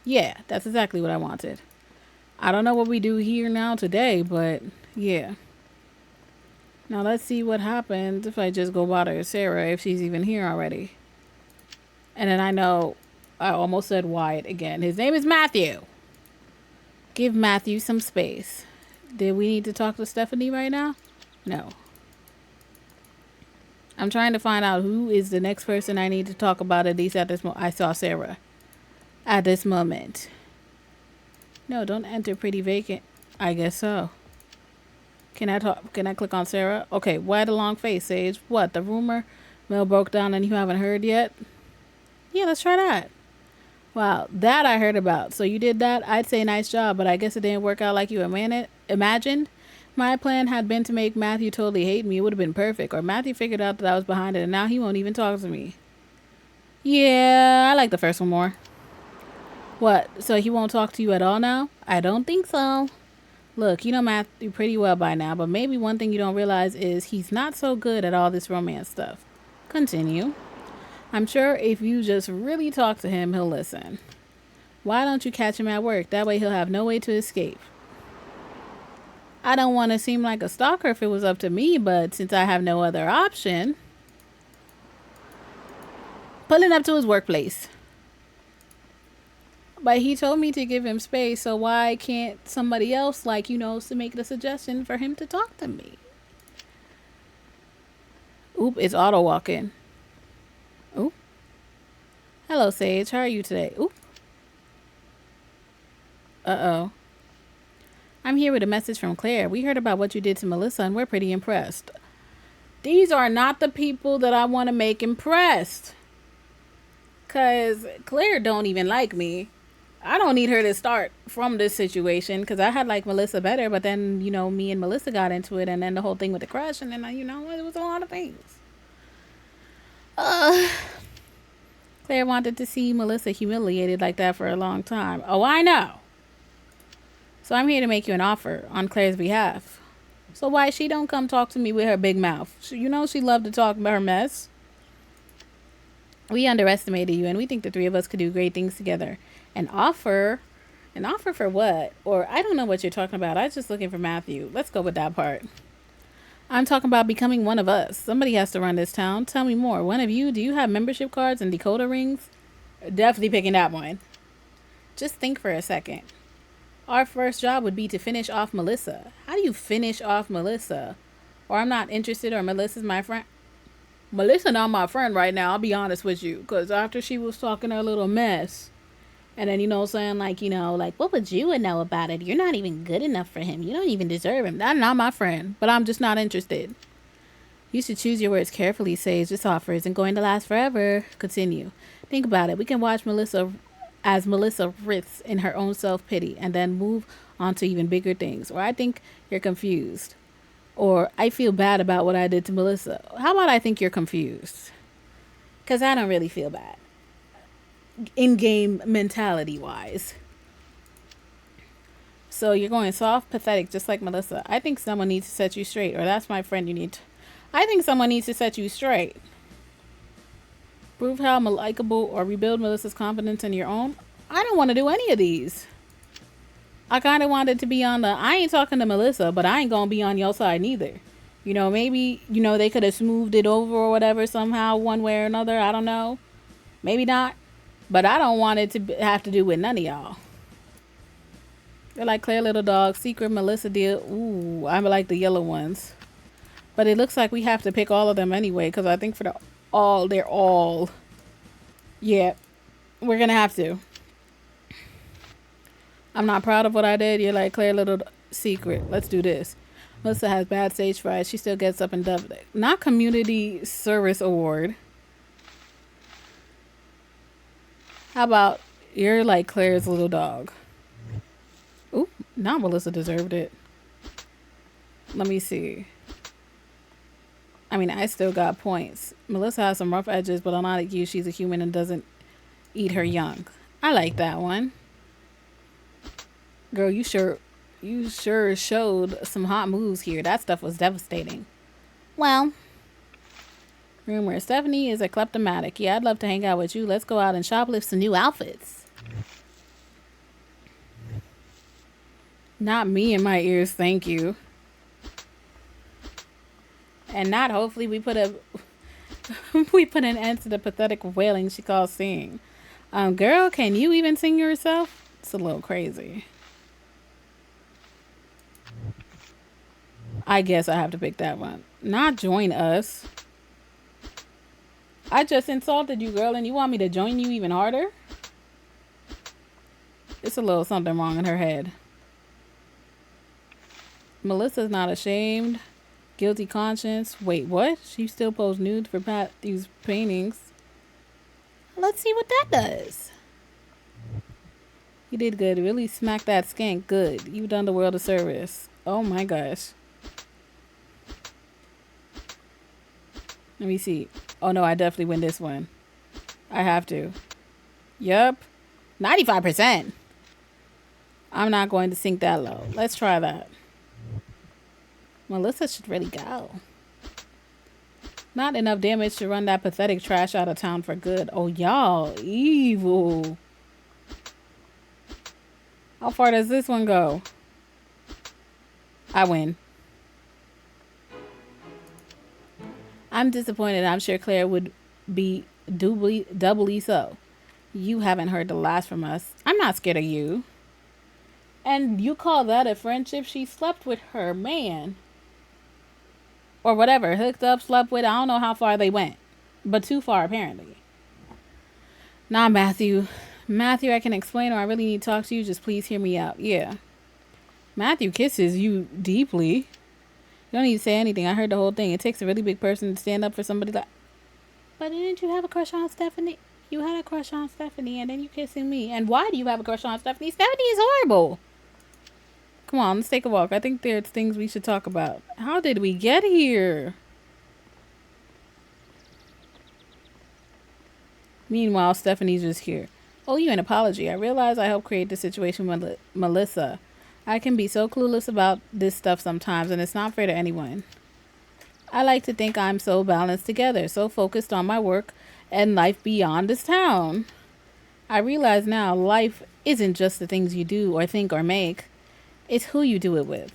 Yeah, that's exactly what I wanted. I don't know what we do here now today, but yeah. Now let's see what happens if I just go bother Sarah, if she's even here already. And then I know I almost said Wyatt again. His name is Matthew. Give Matthew some space. Did we need to talk to Stephanie right now? No. I'm trying to find out who is the next person I need to talk about, at least at this moment. I saw Sarah. At this moment. No, don't enter pretty vacant. I guess so. Can I talk? Can I click on Sarah? Okay, why the long face, Sage? What, the rumor mill broke down and you haven't heard yet? Yeah, let's try that. Wow, that I heard about. So you did that? I'd say nice job, but I guess it didn't work out like you imagined. My plan had been to make Matthew totally hate me. It would have been perfect. Or Matthew figured out that I was behind it and now he won't even talk to me. Yeah, I like the first one more. What? So he won't talk to you at all now? I don't think so. Look, you know Matthew pretty well by now, but maybe one thing you don't realize is he's not so good at all this romance stuff. Continue. I'm sure if you just really talk to him, he'll listen. Why don't you catch him at work? That way he'll have no way to escape. I don't want to seem like a stalker if it was up to me, but since I have no other option, pulling up to his workplace. But he told me to give him space, so why can't somebody else, like, to make the suggestion for him to talk to me? Oop, it's auto walking. Oop. Hello, Sage. How are you today? Oop. Uh-oh. I'm here with a message from Claire. We heard about what you did to Melissa, and we're pretty impressed. These are not the people that I want to make impressed. Because Claire don't even like me. I don't need her to start from this situation because I had like Melissa better, but then, me and Melissa got into it, and then the whole thing with the crush, and then, it was a lot of things. Claire wanted to see Melissa humiliated like that for a long time. Oh, I know. So I'm here to make you an offer on Claire's behalf. So why she don't come talk to me with her big mouth? She loved to talk about her mess. We underestimated you, and we think the three of us could do great things together. An offer for what? Or I don't know what you're talking about. I was just looking for Matthew. Let's go with that part. I'm talking about becoming one of us. Somebody has to run this town. Tell me more. One of you, do you have membership cards and decoder rings? Definitely picking that one. Just think for a second. Our first job would be to finish off Melissa. How do you finish off Melissa? Or I'm not interested, or Melissa's my friend. Melissa not my friend right now, I'll be honest with you. Because after she was talking her little mess, and then, saying like, what would you know about it? You're not even good enough for him. You don't even deserve him. That's not my friend, but I'm just not interested. You should choose your words carefully, Sage. This offer isn't going to last forever. Continue. Think about it. We can watch Melissa as Melissa writhes in her own self-pity and then move on to even bigger things. Or I think you're confused. Or I feel bad about what I did to Melissa. How about I think you're confused? Because I don't really feel bad. In-game mentality-wise. So you're going soft, pathetic, just like Melissa. I think someone needs to set you straight. Or that's my friend you need to... I think someone needs to set you straight. Prove how likable or rebuild Melissa's confidence in your own. I don't want to do any of these. I kind of wanted to be on the, I ain't talking to Melissa, but I ain't going to be on your side neither. Maybe, they could have smoothed it over or whatever somehow, one way or another. I don't know. Maybe not. But I don't want it to have to do with none of y'all. They're like Claire Little Dog, Secret Melissa deal. Ooh, I like the yellow ones. But it looks like we have to pick all of them anyway, because I think for they're all. Yeah, we're going to have to. I'm not proud of what I did. You're like Claire Little Secret. Let's do this. Melissa has bad stage fright. She still gets up and does it. Not community service award. How about you're like Claire's little dog? Ooh, not Melissa deserved it. Let me see. I mean, I still got points. Melissa has some rough edges, but unlike you, she's a human and doesn't eat her young. I like that one. Girl, you sure showed some hot moves here. That stuff was devastating. Well, rumor, Stephanie is a kleptomatic. Yeah, I'd love to hang out with you. Let's go out and shoplift some new outfits. Not me in my ears, thank you. And not hopefully we put an end to the pathetic wailing she calls singing. Girl, can you even sing yourself? It's a little crazy. I guess I have to pick that one. Not join us. I just insulted you, girl, and you want me to join you even harder? It's a little something wrong in her head. Melissa's not ashamed. Guilty conscience. Wait, what? She still posts nudes for these paintings. Let's see what that does. You did good. Really smack that skank good. You've done the world a service. Oh my gosh. Let me see. Oh no, I definitely win this one. I have to. Yup. 95%. I'm not going to sink that low. Let's try that. Melissa should really go. Not enough damage to run that pathetic trash out of town for good. Oh, y'all. Evil. How far does this one go? I win. I'm disappointed. I'm sure Claire would be doubly so. You haven't heard the last from us. I'm not scared of you. And you call that a friendship? She slept with her man. Or whatever. Hooked up, slept with. I don't know how far they went. But too far, apparently. Nah, Matthew. Matthew, I can explain or I really need to talk to you. Just please hear me out. Yeah. Matthew kisses you deeply. You don't need to say anything. I heard the whole thing. It takes a really big person to stand up for somebody like... But didn't you have a crush on Stephanie? You had a crush on Stephanie and then you kissing me. And why do you have a crush on Stephanie? Stephanie is horrible. Come on, let's take a walk. I think there's things we should talk about. How did we get here? Meanwhile, Stephanie's just here. Oh, you an apology. I realize I helped create this situation with Melissa. I can be so clueless about this stuff sometimes, and it's not fair to anyone. I like to think I'm so balanced together, so focused on my work and life beyond this town. I realize now life isn't just the things you do or think or make. It's who you do it with.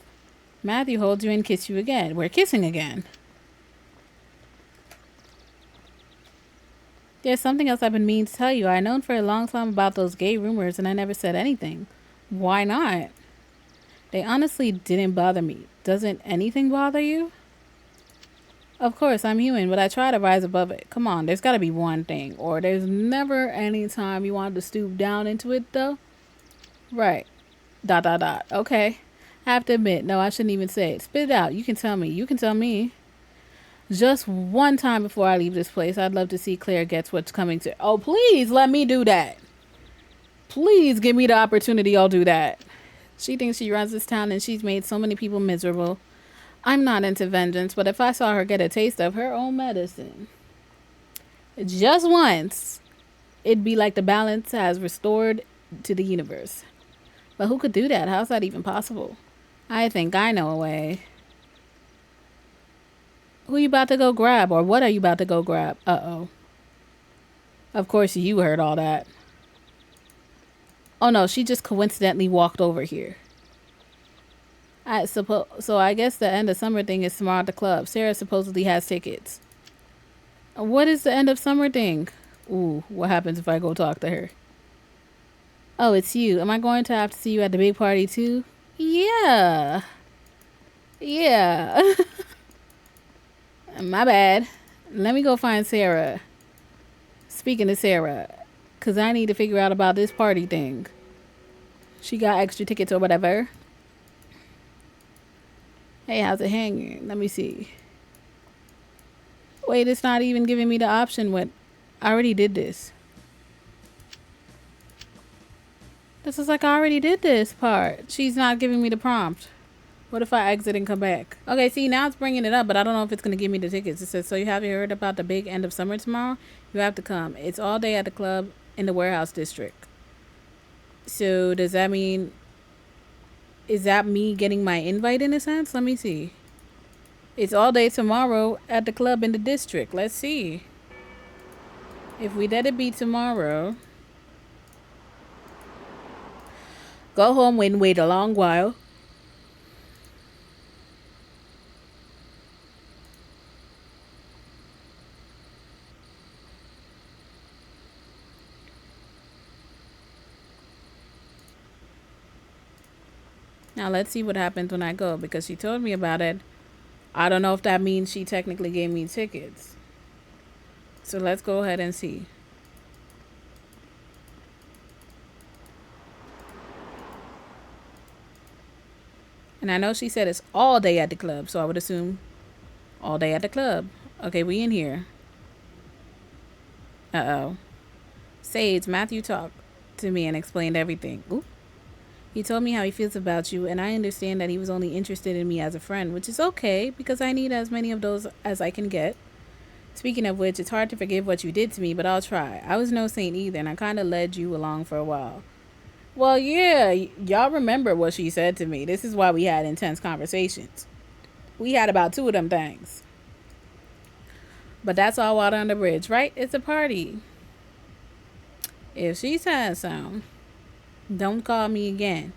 Matthew holds you and kisses you again. We're kissing again. There's something else I've been meaning to tell you. I've known for a long time about those gay rumors and I never said anything. Why not? They honestly didn't bother me. Doesn't anything bother you? Of course, I'm human, but I try to rise above it. Come on, there's gotta be one thing. Or there's never any time you want to stoop down into it, though? Right. ... Okay. I have to admit, no, I shouldn't even say it. Spit it out. You can tell me. You can tell me. Just one time before I leave this place, I'd love to see Claire gets what's coming to... Oh, please let me do that. Please give me the opportunity. I'll do that. She thinks she runs this town and she's made so many people miserable. I'm not into vengeance, but if I saw her get a taste of her own medicine, just once, it'd be like the balance has restored to the universe. But who could do that? How's that even possible? I think I know a way. Who you about to go grab? Or what are you about to go grab? Uh-oh. Of course you heard all that. Oh no, she just coincidentally walked over here. So I guess the end of summer thing is tomorrow at the club. Sarah supposedly has tickets. What is the end of summer thing? Ooh, what happens if I go talk to her? Oh, it's you. Am I going to have to see you at the big party too? Yeah. Yeah. My bad. Let me go find Sarah. Speaking of Sarah, because I need to figure out about this party thing. She got extra tickets or whatever. Hey, how's it hanging? Let me see. Wait, it's not even giving me the option. What? I already did this. This is like I already did this part. She's not giving me the prompt. What if I exit and come back? Okay, see, now it's bringing it up, but I don't know if it's going to give me the tickets. It says, so you haven't heard about the big end of summer tomorrow? You have to come. It's all day at the club in the warehouse district. So does that mean... Is that me getting my invite in a sense? Let me see. It's all day tomorrow at the club in the district. Let's see. If we let it be tomorrow... Go home and wait a long while. Now let's see what happens when I go, because she told me about it. I don't know if that means she technically gave me tickets. So let's go ahead and see. And I know she said it's all day at the club, so I would assume all day at the club. Okay, we in here. Uh-oh. Sage, Matthew talked to me and explained everything. Oop. He told me how he feels about you, and I understand that he was only interested in me as a friend, which is okay, because I need as many of those as I can get. Speaking of which, it's hard to forgive what you did to me, but I'll try. I was no saint either, and I kind of led you along for a while. Well, yeah, y'all remember what she said to me. This is why we had intense conversations. We had about two of them things. But that's all water on the bridge, right? It's a party. If she says so, don't call me again.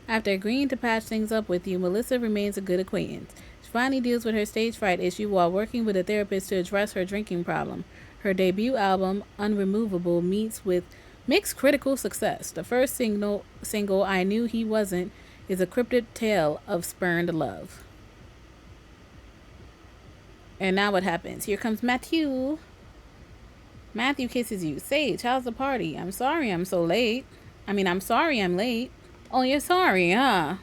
After agreeing to patch things up with you, Melissa remains a good acquaintance. She finally deals with her stage fright issue while working with a therapist to address her drinking problem. Her debut album, Unremovable, meets with mixed critical success. The first single I Knew He Wasn't, is a cryptic tale of spurned love. And now what happens? Here comes Matthew. Matthew kisses you. Sage, how's the party? I'm sorry I'm so late. I'm sorry I'm late. Oh, you're sorry, huh?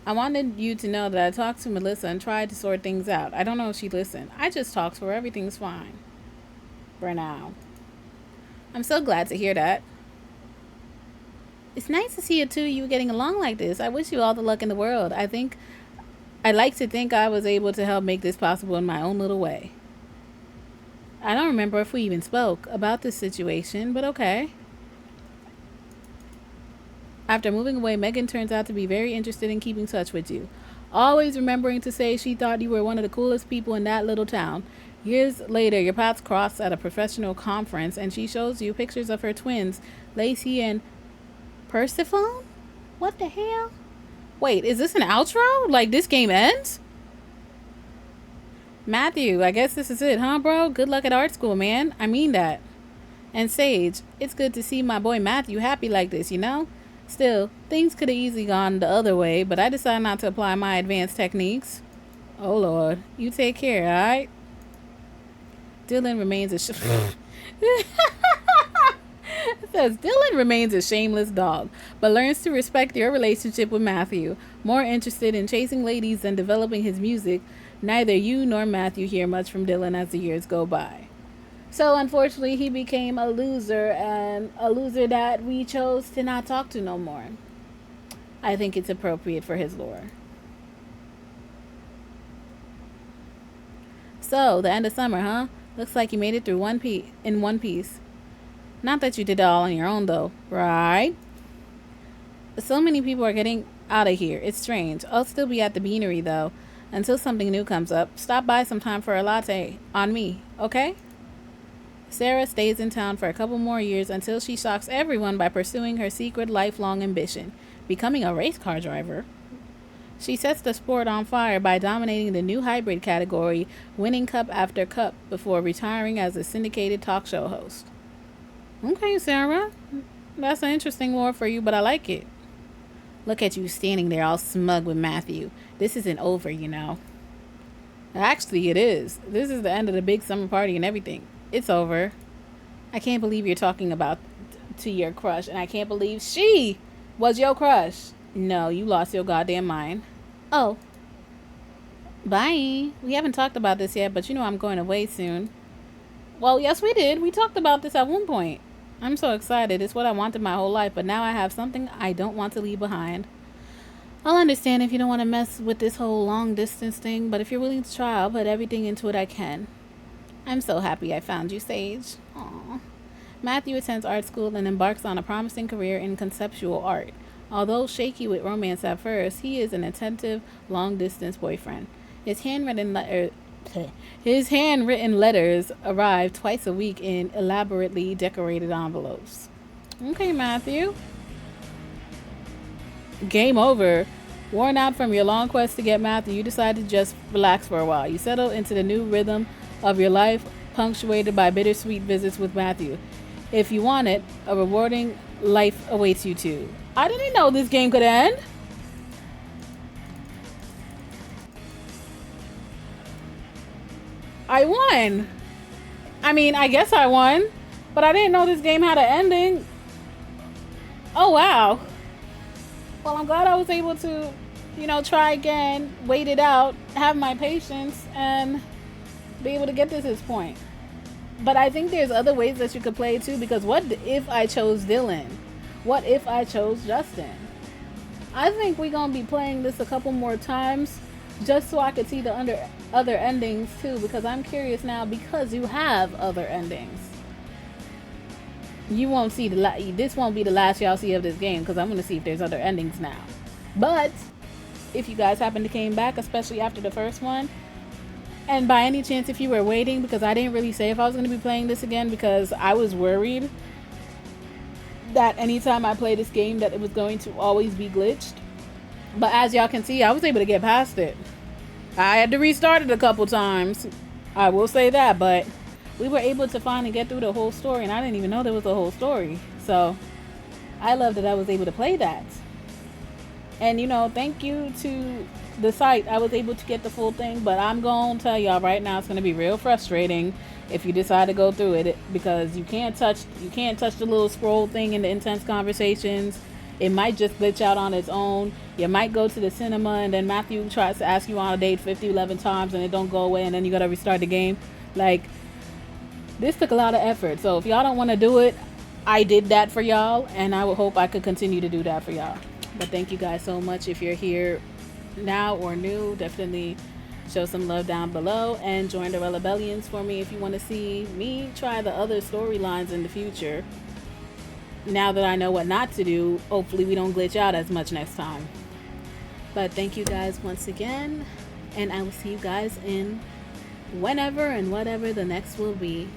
I wanted you to know that I talked to Melissa and tried to sort things out. I don't know if she listened. I just talked to her. Everything's fine. For now. I'm so glad to hear that. It's nice to see you two you getting along like this. I wish you all the luck in the world. I'd like to think I was able to help make this possible in my own little way. I don't remember if we even spoke about this situation, but okay. After moving away, Megan turns out to be very interested in keeping touch with you, always remembering to say she thought you were one of the coolest people in that little town. Years later, your paths cross at a professional conference, and she shows you pictures of her twins, Lacey and Persephone? What the hell? Wait, is this an outro? Like, this game ends? Matthew, I guess this is it, huh, bro? Good luck at art school, man. I mean that. And Sage, it's good to see my boy Matthew happy like this, you know? Still, things could have easily gone the other way, but I decided not to apply my advanced techniques. Oh, Lord. You take care, alright? Dylan remains a... It says, Dylan remains a shameless dog, but learns to respect your relationship with Matthew. More interested in chasing ladies than developing his music, neither you nor Matthew hear much from Dylan as the years go by. So, unfortunately, he became a loser, and a loser that we chose to not talk to no more. I think it's appropriate for his lore. So, the end of summer, huh? Looks like you made it through in one piece. Not that you did it all on your own, though, right? So many people are getting out of here. It's strange. I'll still be at the beanery, though, until something new comes up. Stop by sometime for a latte. On me, okay? Sarah stays in town for a couple more years until she shocks everyone by pursuing her secret lifelong ambition, becoming a race car driver. She sets the sport on fire by dominating the new hybrid category, winning cup after cup before retiring as a syndicated talk show host. Okay, Sarah. That's an interesting lore for you, but I like it. Look at you standing there all smug with Matthew. This isn't over, you know. Actually, it is. This is the end of the big summer party and everything. It's over. I can't believe you're talking about to your crush, and I can't believe she was your crush. No, you lost your goddamn mind. Oh. Bye. We haven't talked about this yet, but you know I'm going away soon. Well, yes, we did. We talked about this at one point. I'm so excited. It's what I wanted my whole life, but now I have something I don't want to leave behind. I'll understand if you don't want to mess with this whole long distance thing, but if you're willing to try, I'll put everything into it I can. I'm so happy I found you, Sage. Aww. Matthew attends art school and embarks on a promising career in conceptual art. Although shaky with romance at first, he is an attentive, long-distance boyfriend. His handwritten letters arrive twice a week in elaborately decorated envelopes. Okay, Matthew. Game over. Worn out from your long quest to get Matthew, you decide to just relax for a while. You settle into the new rhythm of your life, punctuated by bittersweet visits with Matthew. If you want it, a rewarding life awaits you too. I didn't know this game could end. I won. I guess I won, but I didn't know this game had an ending. Oh, wow. Well, I'm glad I was able to, try again, wait it out, have my patience, and be able to get to this point. But I think there's other ways that you could play it too, because what if I chose Dylan? What if I chose Justin? I think we're going to be playing this a couple more times just so I could see the other endings too, because I'm curious now, because you have other endings. You won't see this won't be the last y'all see of this game, because I'm going to see if there's other endings now. But if you guys happen to came back, especially after the first one, and by any chance if you were waiting, because I didn't really say if I was going to be playing this again, because I was worried that anytime I play this game that it was going to always be glitched. But as y'all can see, I was able to get past it. I had to restart it a couple times, I will say that, but we were able to finally get through the whole story, and I didn't even know there was a whole story. So I love that I was able to play that. And thank you to the site, I was able to get the full thing. But I'm gonna tell y'all right now, it's gonna be real frustrating if you decide to go through it, because you can't touch the little scroll thing in the intense conversations. It might just glitch out on its own. You might go to the cinema and then Matthew tries to ask you on a date 11 times and it don't go away, and then you gotta restart the game. Like, this took a lot of effort. So if y'all don't want to do it, I did that for y'all, and I would hope I could continue to do that for y'all. But thank you guys so much. If you're here now or new, definitely show some love down below and join the Rebellions for me if you want to see me try the other storylines in the future. Now that I know what not to do, hopefully we don't glitch out as much next time. But thank you guys once again, and I will see you guys in whenever and whatever the next will be.